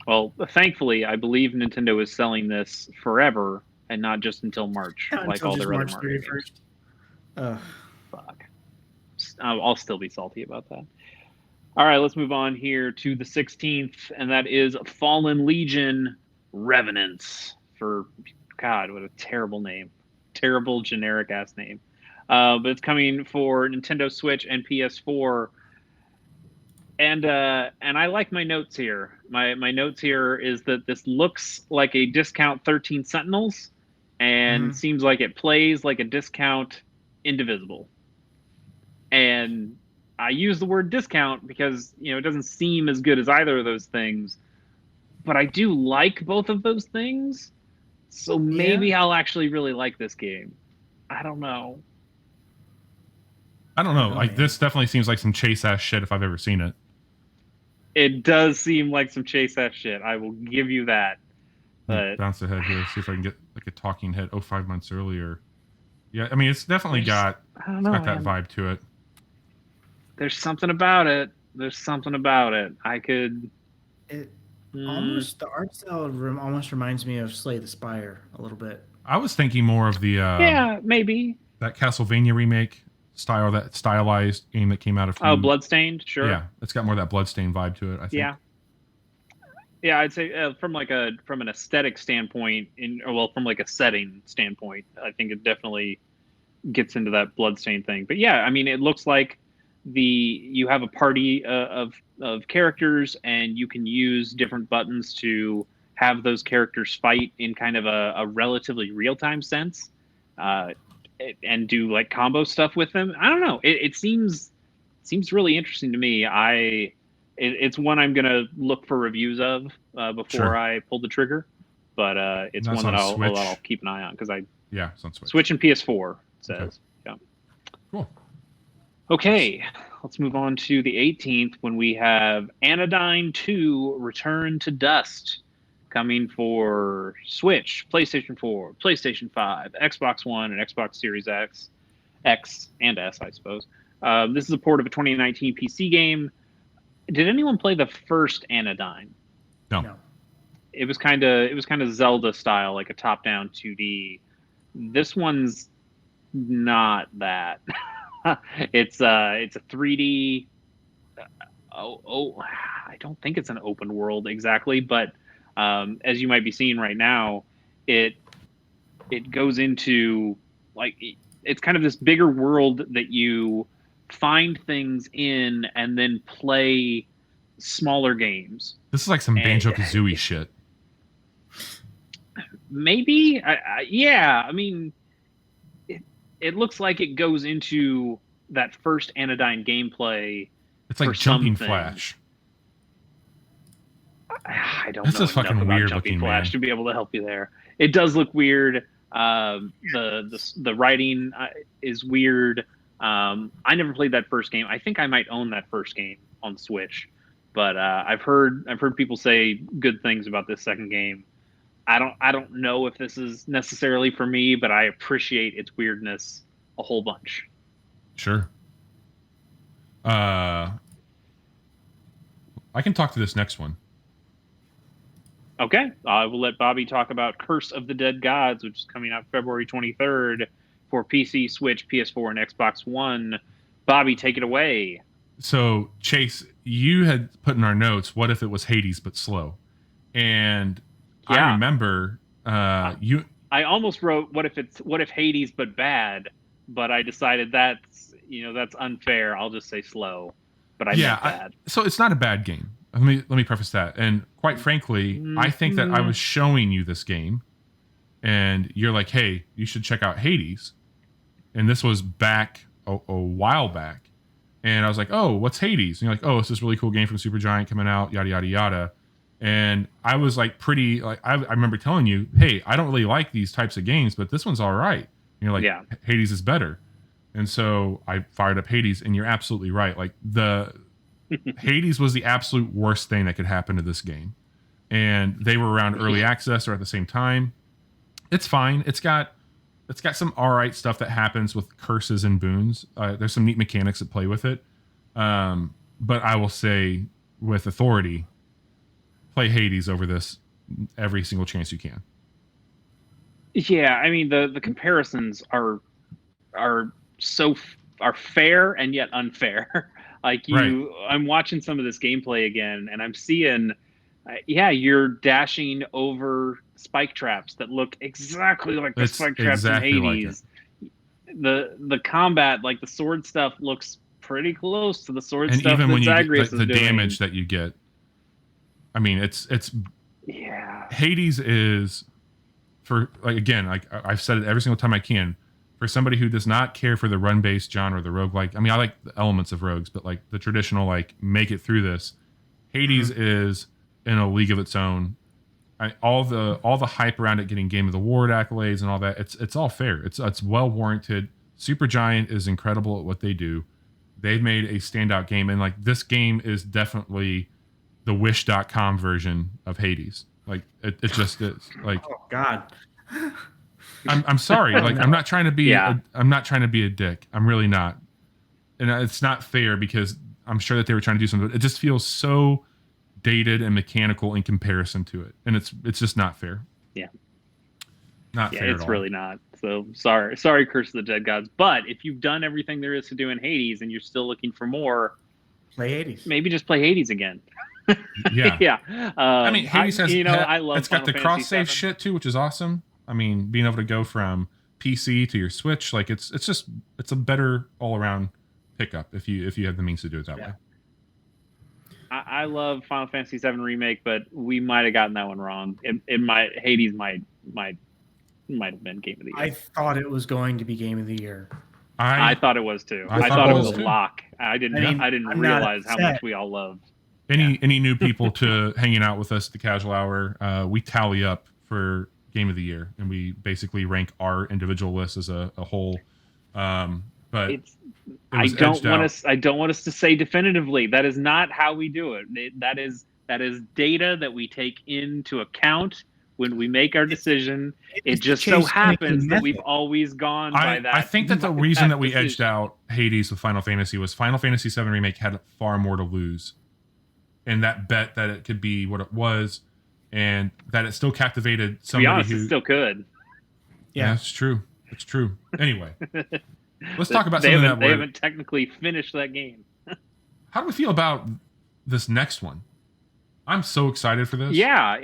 Well, thankfully, I believe Nintendo is selling this forever and not just until March, like all their other Mario games. Fuck. I'll still be salty about that. All right, let's move on here to the 16th, and that is Fallen Legion Revenants. For God, what a terrible name. Terrible generic ass name. But it's coming for Nintendo Switch and PS4. And I like my notes here. My notes here is that this looks like a discount 13 Sentinels and seems like it plays like a discount Indivisible. And I use the word discount because, it doesn't seem as good as either of those things. But I do like both of those things. So maybe I'll actually really like this game. I don't know. Like, this definitely seems like some chase ass shit if I've ever seen it. It does seem like some chase ass shit. I will give you that. But bounce ahead here, see if I can get like a talking head. 5 months earlier. Yeah, I mean, it's definitely got that vibe to it. There's something about it. I could. Almost the art style almost reminds me of Slay the Spire a little bit. I was thinking more of the maybe that Castlevania remake style, that stylized game that came out of Bloodstained. Sure. Yeah, it's got more of that Bloodstained vibe to it. I think. Yeah, I'd say from an aesthetic standpoint, from like a setting standpoint, I think it definitely gets into that Bloodstained thing. But yeah, I mean, it looks like you have a party of characters, and you can use different buttons to have those characters fight in kind of a relatively real-time sense, and do like combo stuff with them. I don't know. It seems really interesting to me. It's one I'm gonna look for reviews of before I pull the trigger, but it's one that I'll keep an eye on because it's on Switch. Switch and PS4 says. Okay. Yeah. Cool. Okay, let's move on to the 18th when we have Anodyne 2 Return to Dust coming for Switch, PlayStation 4, PlayStation 5, Xbox One, and Xbox Series X and S, I suppose. This is a port of a 2019 PC game. Did anyone play the first Anodyne? No. It was kind of Zelda style, like a top-down 2D. This one's not that. It's a 3D. I don't think it's an open world exactly, but as you might be seeing right now, it goes into like it's kind of this bigger world that you find things in and then play smaller games. This is like some Banjo-Kazooie shit. maybe. Yeah. I mean, it looks like it goes into that first Anodyne gameplay. It's like for Jumping something. Flash. I don't That's know a fucking enough about weird Jumping looking Flash man. to be able to help you there. It does look weird. The writing is weird. I never played that first game. I think I might own that first game on Switch, but I've heard people say good things about this second game. I don't know if this is necessarily for me, but I appreciate its weirdness a whole bunch. Sure. I can talk to this next one. Okay, I will let Bobby talk about Curse of the Dead Gods, which is coming out February 23rd for PC, Switch, PS4, and Xbox One. Bobby, take it away. So, Chase, you had put in our notes, what if it was Hades but slow? And Yeah. I remember you. I almost wrote what if Hades but bad, but I decided that's unfair. I'll just say slow. But I meant bad. So it's not a bad game. Let me preface that. And quite frankly, I think that I was showing you this game, and you're like, "Hey, you should check out Hades." And this was back a while back, and I was like, "Oh, what's Hades?" And you're like, "Oh, it's this really cool game from Supergiant coming out, yada yada yada." And I was like, I remember telling you, "Hey, I don't really like these types of games, but this one's all right." And you're like, yeah. "Hades is better." And so I fired up Hades, and you're absolutely right. Like Hades was the absolute worst thing that could happen to this game. And they were around early access or at the same time. It's fine. It's got some all right stuff that happens with curses and boons. There's some neat mechanics that play with it. But I will say with authority, play Hades over this every single chance you can. Yeah, I mean the comparisons are fair and yet unfair. Like Right. I'm watching some of this gameplay again, and I'm seeing, you're dashing over spike traps that look exactly like the spike traps exactly in Hades. Like the combat, like the sword stuff, looks pretty close to the sword and stuff. even that when you Zagreus get the is doing. damage that you get, I mean, it's yeah. Hades is for I've said it every single time I can. For somebody who does not care for the run-based genre, the roguelike, I mean, I like the elements of rogues, but like the traditional, like make it through this, Hades is in a league of its own. All the hype around it getting Game of the Award accolades and all that, it's all fair. It's well warranted. Supergiant is incredible at what they do. They've made a standout game, and like this game is definitely the Wish.com version of Hades. Like it just is. Like, oh God. I'm sorry. Like I'm not trying to be I'm not trying to be a dick. I'm really not. And it's not fair because I'm sure that they were trying to do something. It just feels so dated and mechanical in comparison to it. And it's just not fair. Yeah. Not fair it's at all. really not. So sorry, Curse of the Dead Gods. But if you've done everything there is to do in Hades and you're still looking for more, play Hades. Maybe just play Hades again. Yeah. Yeah. I mean, Hades I love it's got the cross save shit too, which is awesome. I mean, being able to go from PC to your Switch, like it's a better all around pickup if you have the means to do it that way. I love Final Fantasy VII Remake, but we might have gotten that one wrong. Hades might have been Game of the Year. I thought it was going to be Game of the Year. I thought it was too. I thought it was a lock. I didn't realize how much we all loved. Any new people to hanging out with us at the Casual Hour, we tally up for Game of the Year, and we basically rank our individual lists as a whole. But I don't want us to say definitively. That is not how we do it. That is data that we take into account when we make our decision. It just so happens that we've always gone by that. I think that the reason that we edged out Hades with Final Fantasy was Final Fantasy VII Remake had far more to lose. And that bet that it could be what it was, and that it still captivated somebody to be honest, who it still could. Yeah, it's true. It's true. Anyway, let's talk about something that they haven't technically finished that game. How do we feel about this next one? I'm so excited for this. Yeah.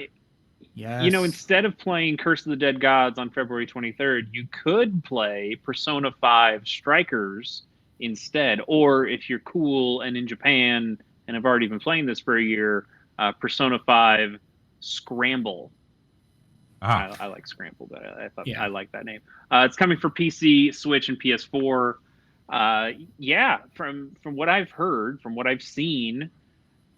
Yes. Instead of playing Curse of the Dead Gods on February 23rd, you could play Persona 5 Strikers instead. Or if you're cool and in Japan and have already been playing this for a year, Persona 5 Scramble. I like Scramble, but I thought I like that name. It's coming for PC, Switch, and PS4. From what I've heard, from what I've seen,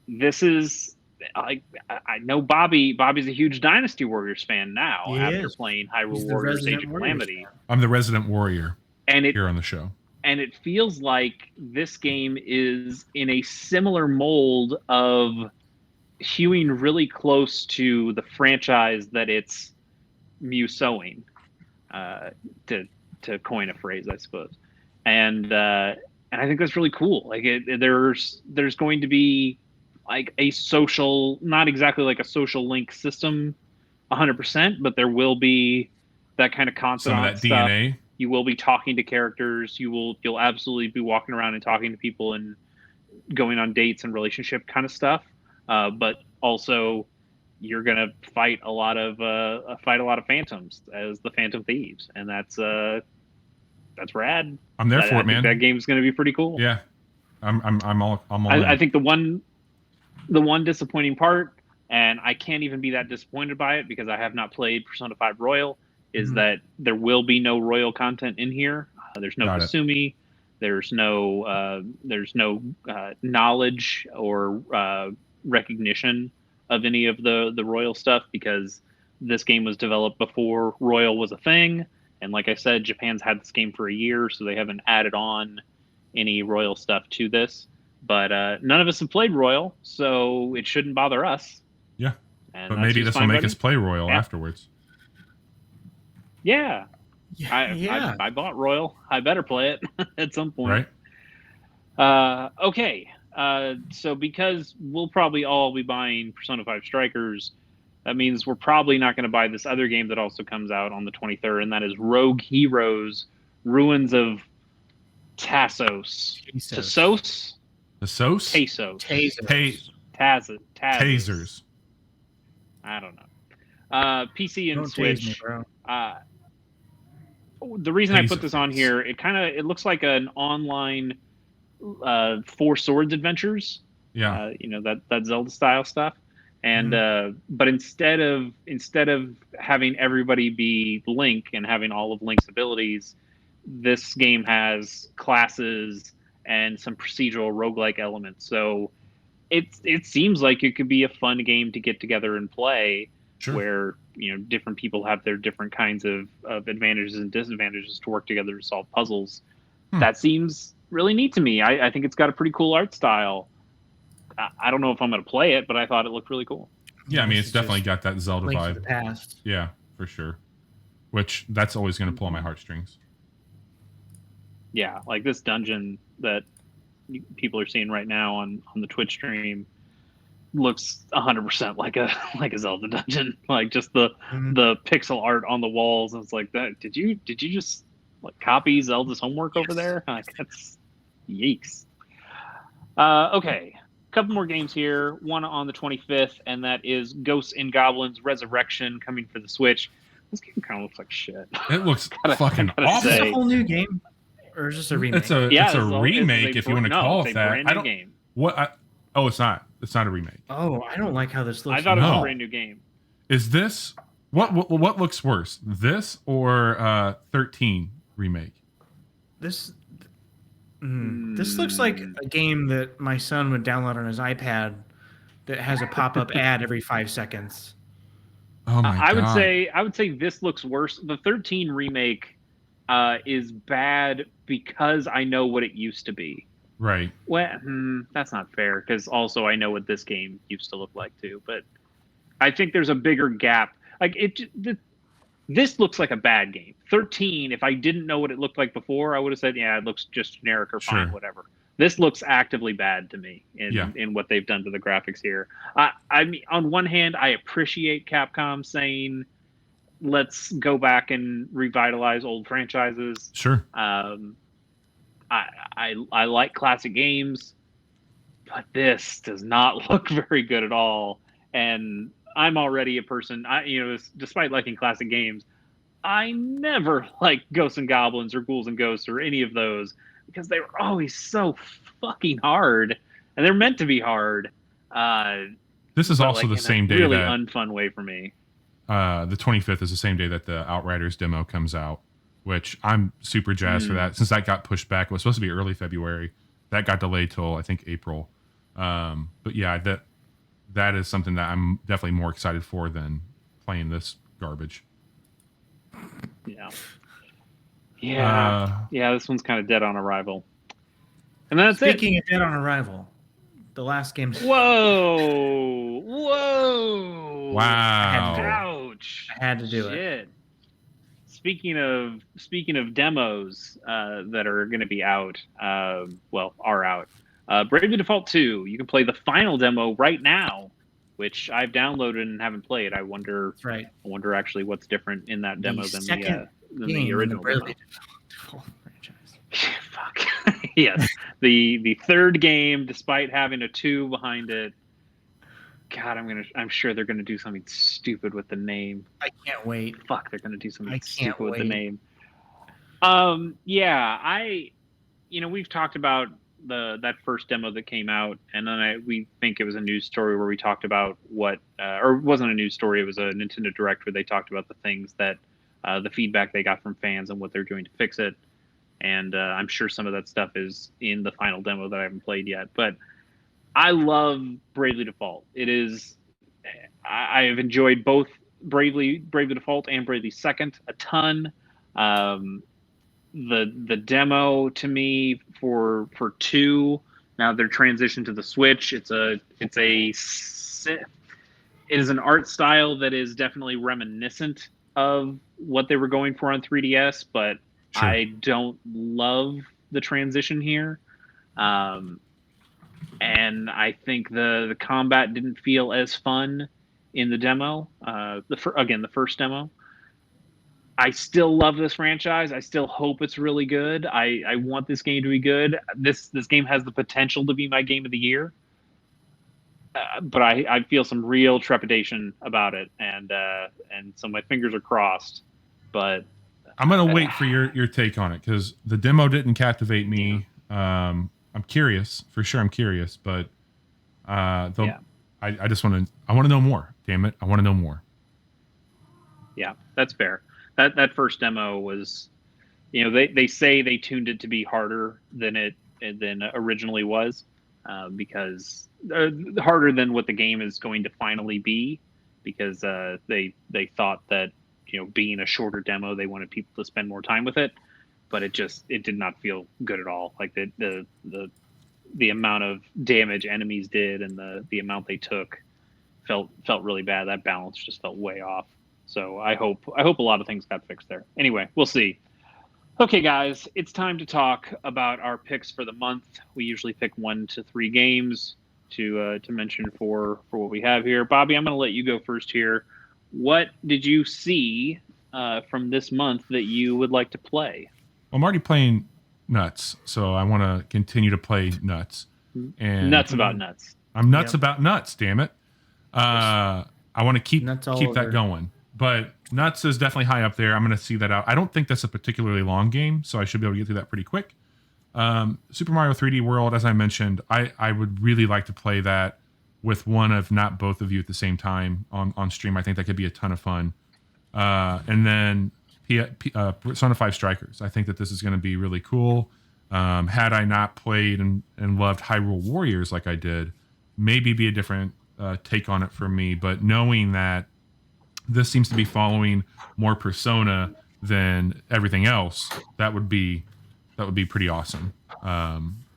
this is like I know Bobby's a huge Dynasty Warriors fan now after playing Hyrule Warriors Age of Calamity. I'm the resident warrior and here on the show. And it feels like this game is in a similar mold of hewing really close to the franchise that it's musoing, to coin a phrase, I suppose. And I think that's really cool. Like there's going to be like a social, not exactly like a social link system 100%, but there will be that kind of concept. Some of that stuff. DNA. You will be talking to characters. You'll absolutely be walking around and talking to people and going on dates and relationship kind of stuff. But also, you're gonna fight a lot of phantoms as the Phantom Thieves, and that's rad. I'm there for it, man. That game's gonna be pretty cool. Yeah, I'm all in. I think the one disappointing part, and I can't even be that disappointed by it because I have not played Persona 5 Royal, is that there will be no Royal content in here. There's no Kasumi. There's no knowledge or recognition of any of the Royal stuff because this game was developed before Royal was a thing. And like I said, Japan's had this game for a year, so they haven't added on any Royal stuff to this. But none of us have played Royal, so it shouldn't bother us. Yeah, and but maybe this will make us play Royal afterwards. Yeah. I bought Royal. I better play it at some point. Right. Okay. So because we'll probably all be buying Persona 5 Strikers, that means we're probably not going to buy this other game that also comes out on the 23rd, and that is Rogue Heroes Ruins of Tassos. Tassos? Tassos? Tasers. I don't know. PC and Switch. Me, bro. The reason I put this on here, it looks like an online Four Swords Adventures. Yeah. That Zelda style stuff. And but instead of having everybody be Link and having all of Link's abilities, this game has classes and some procedural roguelike elements. So it seems like it could be a fun game to get together and play. Sure. Where different people have their different kinds of advantages and disadvantages to work together to solve puzzles. That seems really neat to me. I think it's got a pretty cool art style. I don't know if I'm going to play it, but I thought it looked really cool. Yeah, I mean, it's definitely got that Zelda Link vibe. to the past. Yeah, for sure. Which that's always going to pull on my heartstrings. Yeah, like this dungeon that people are seeing right now on the Twitch stream looks 100% like a Zelda dungeon. Like just the pixel art on the walls, and it's like that. Did you just like copy Zelda's homework over there? Like that's yeeks. Okay, a couple more games here. One on the 25th, and that is Ghosts and Goblins Resurrection coming for the Switch. This game kind of looks like shit. It looks fucking awful. Is this a whole new game, or is this a remake? It's a remake, if you want to call it that. I don't. Game. What? It's not. It's not a remake. Oh, I don't like how this looks. I thought it was a brand new game. Is this what looks worse, this or 13 remake? This looks like a game that my son would download on his iPad that has a pop-up ad every 5 seconds. Oh my god! I would say this looks worse. The 13 remake is bad because I know what it used to be. Right. Well, that's not fair because also I know what this game used to look like too. But I think there's a bigger gap. Like this looks like a bad game. 13, if I didn't know what it looked like before, I would have said, yeah, it looks just generic or fine, whatever. This looks actively bad to me in what they've done to the graphics here. I mean, on one hand, I appreciate Capcom saying, let's go back and revitalize old franchises. Sure. I like classic games, but this does not look very good at all. And I'm already a person, despite liking classic games, I never liked Ghosts and Goblins or Ghouls and Ghosts or any of those because they were always so fucking hard, and they're meant to be hard. This is also the same day really that unfun way for me. the 25th is the same day that the Outriders demo comes out, which I'm super jazzed for that. Since that got pushed back, it was supposed to be early February. That got delayed till I think April. But yeah, that is something that I'm definitely more excited for than playing this garbage. Yeah. Yeah, this one's kind of dead on arrival. And that's Speaking of dead on arrival, the last game. Whoa! Wow! Ouch! I had to do it. Speaking of demos that are going to be out, are out. Bravely Default 2. You can play the final demo right now, which I've downloaded and haven't played. I wonder. That's right. I wonder actually what's different in that demo than the original in the demo. Default franchise. Fuck. Yes, the third game, despite having a 2 behind it. God, I'm sure they're gonna do something stupid with the name. I can't wait. Fuck, they're gonna do something stupid with the name. We've talked about that first demo that came out, and then we think it was a news story where we talked about what, or it wasn't a news story. It was a Nintendo Direct where they talked about the things that, the feedback they got from fans and what they're doing to fix it. And I'm sure some of that stuff is in the final demo that I haven't played yet. But I love Bravely Default. It is. I have enjoyed both Bravely Default and Bravely Second a ton. The demo to me for 2. Now they're transitioned to the Switch. It is an art style that is definitely reminiscent of what they were going for on 3DS, but sure. I don't love the transition here. And I think the combat didn't feel as fun in the demo. The first demo. I still love this franchise. I still hope it's really good. I want this game to be good. This game has the potential to be my game of the year. But I feel some real trepidation about it, and so my fingers are crossed. But I'm gonna wait for your take on it, because the demo didn't captivate me. Yeah. I'm curious, for sure. I'm curious, but I just want to know more. Damn it, I want to know more. Yeah, that's fair. That first demo was, they say they tuned it to be harder than originally was, because harder than what the game is going to finally be, because they thought that being a shorter demo, they wanted people to spend more time with it. But it did not feel good at all. Like the amount of damage enemies did and the amount they took felt really bad. That balance just felt way off. So I hope a lot of things got fixed there. Anyway, we'll see. Okay, guys, it's time to talk about our picks for the month. We usually pick 1 to 3 games to mention for what we have here. Bobby, I'm going to let you go first here. What did you see from this month that you would like to play? I'm already playing Nuts, so I want to continue to play Nuts. And nuts about nuts. I'm nuts about nuts. Damn it! I want to keep that going. But Nuts is definitely high up there. I'm going to see that out. I don't think that's a particularly long game, so I should be able to get through that pretty quick. Super Mario 3D World, as I mentioned, I would really like to play that with one, if not both of you at the same time on stream. I think that could be a ton of fun. And then Persona 5 Strikers. I think that this is going to be really cool. Had I not played and loved Hyrule Warriors like I did, maybe be a different take on it for me. But knowing that this seems to be following more Persona than everything else, that would be pretty awesome.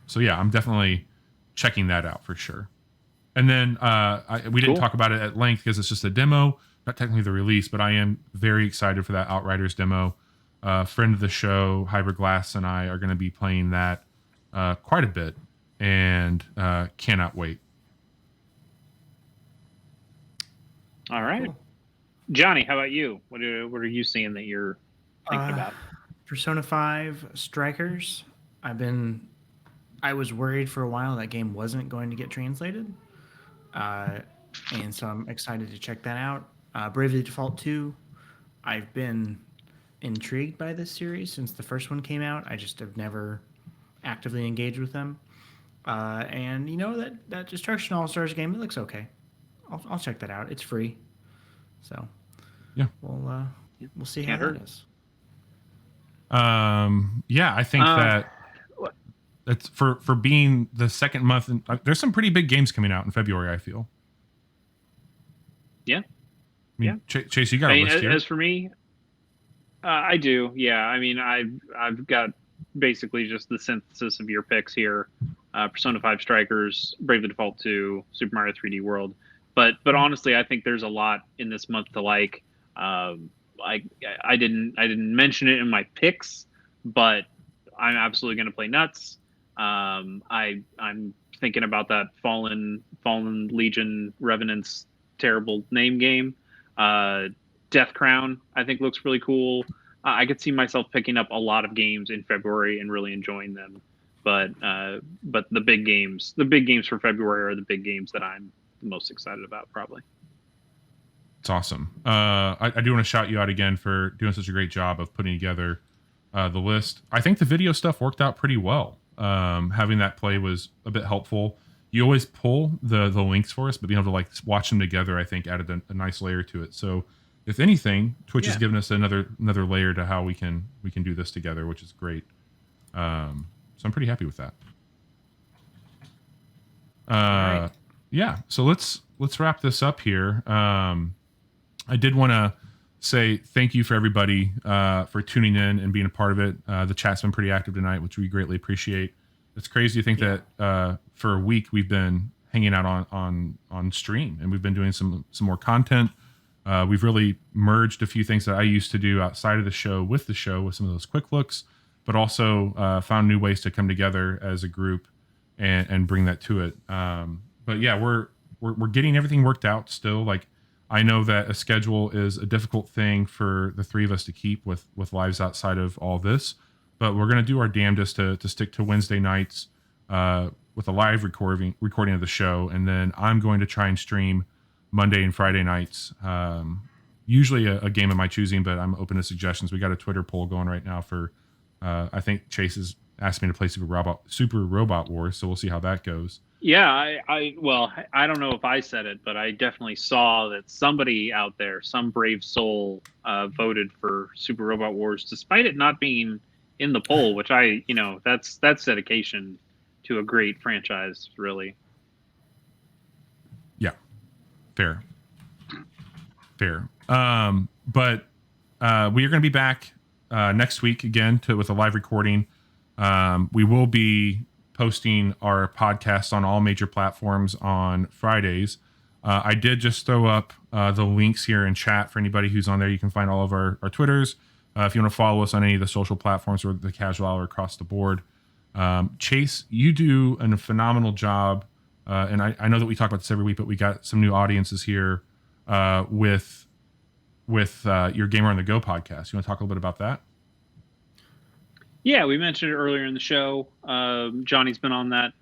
So yeah, I'm definitely checking that out for sure. And then we didn't talk about it at length because it's just a demo, not technically the release, but I am very excited for that Outriders demo. Friend of the show, Hybrid Glass, and I are going to be playing that quite a bit, and cannot wait. All right. Cool. Johnny, how about you? What are you seeing that you're thinking about? Persona 5 Strikers. I was worried for a while that game wasn't going to get translated. And so I'm excited to check that out. Bravely Default 2. I've been intrigued by this series since the first one came out. I just have never actively engaged with them. And that Destruction All-Stars game, it looks okay. I'll check that out. It's free. So Yeah. We'll see how Can't that hurt. is. Yeah, I think that's for being the second month. And there's some pretty big games coming out in February, I feel. Yeah. I mean, Chase, you got a list here. As for me, I do. Yeah. I mean, I've got basically just the synthesis of your picks here. Persona 5 Strikers, Bravely Default 2, Super Mario 3D World. But honestly, I think there's a lot in this month to like. I didn't mention it in my picks, but I'm absolutely going to play Nuts. I'm thinking about that Fallen Legion Revenant's terrible name game. Death Crown, I think, looks really cool. I could see myself picking up a lot of games in February and really enjoying them. But the big games for February are the big games that I'm the most excited about, probably. It's awesome. I do want to shout you out again for doing such a great job of putting together the list. I think the video stuff worked out pretty well. Having that play was a bit helpful. You always pull the links for us, but being able to like watch them together, I think added a nice layer to it. So if anything, Twitch has given us another layer to how we can do this together, which is great. So I'm pretty happy with that. Right. Yeah. So let's wrap this up here. I did want to say thank you for everybody for tuning in and being a part of it. The chat's been pretty active tonight, which we greatly appreciate. It's crazy to think that for a week we've been hanging out on stream, and we've been doing some more content. We've really merged a few things that I used to do outside of the show with some of those quick looks, but also found new ways to come together as a group and bring that to it. But yeah, we're getting everything worked out still. Like, I know that a schedule is a difficult thing for the three of us to keep with lives outside of all this, but we're going to do our damnedest to stick to Wednesday nights with a live recording of the show. And then I'm going to try and stream Monday and Friday nights. Usually a game of my choosing, but I'm open to suggestions. We got a Twitter poll going right now for, I think Chase has asked me to play Super Robot Wars. So we'll see how that goes. Yeah, I don't know if I said it, but I definitely saw that somebody out there, some brave soul, voted for Super Robot Wars, despite it not being in the poll. Which that's dedication to a great franchise, really. Yeah, fair. But we are going to be back next week again with a live recording. We will be posting our podcast on all major platforms on Fridays. I did just throw up the links here in chat for anybody who's on there. You can find all of our Twitters. If you want to follow us on any of the social platforms or the casual hour across the board. Chase, you do a phenomenal job. And I know that we talk about this every week, but we got some new audiences here with your Gamer on the Go podcast. You want to talk a little bit about that? Yeah, we mentioned it earlier in the show. Johnny's been on that.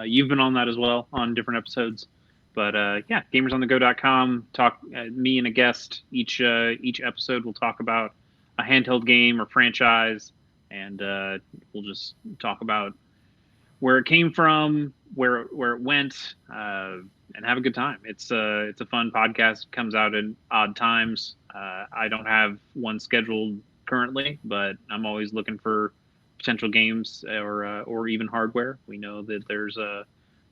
You've been on that as well on different episodes. But yeah, gamersonthego.com. Talk me and a guest each episode. We'll talk about a handheld game or franchise, and we'll just talk about where it came from, where it went, and have a good time. It's a fun podcast. It comes out at odd times. I don't have one scheduled currently, but I'm always looking for potential games or even hardware. We know that there's the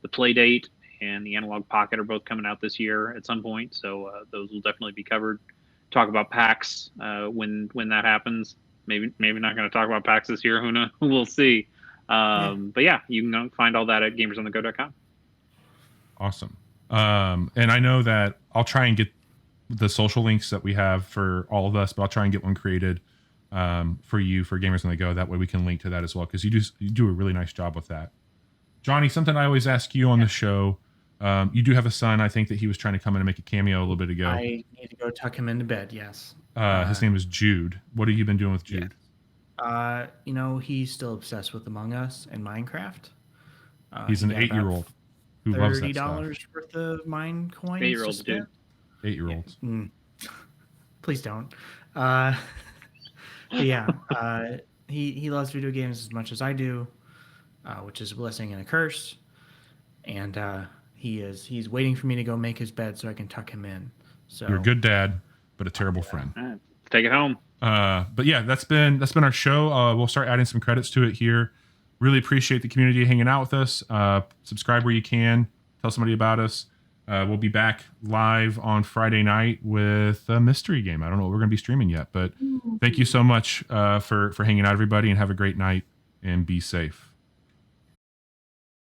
Playdate and the Analog Pocket are both coming out this year at some point, so those will definitely be covered. Talk about PAX when that happens. Maybe not going to talk about PAX this year. Who knows? We'll see. But yeah, you can find all that at gamersonthego.com. Awesome. And I know that I'll try and get the social links that we have for all of us, but I'll try and get one created for you for Gamers on the Go. That way we can link to that as well, because you do a really nice job with that. Johnny, something I always ask you on the show. You do have a son. I think that he was trying to come in and make a cameo a little bit ago. I need to go tuck him into bed. Yes. His name is Jude. What have you been doing with Jude? He's still obsessed with Among Us and Minecraft. He's an 8-year-old who loves that stuff. $30 worth of mine coins. 8-year-olds, dude. 8-year-olds. Yeah. Please don't. He loves video games as much as I do, which is a blessing and a curse. And he's waiting for me to go make his bed so I can tuck him in. So You're a good dad. but a terrible friend. All right, take it home. But yeah, that's been our show. We'll start adding some credits to it here. Really appreciate the community hanging out with us. Subscribe where you can. Tell somebody about us. We'll be back live on Friday night with a mystery game. I don't know what we're going to be streaming yet, but thank you so much for hanging out, everybody, and have a great night and be safe.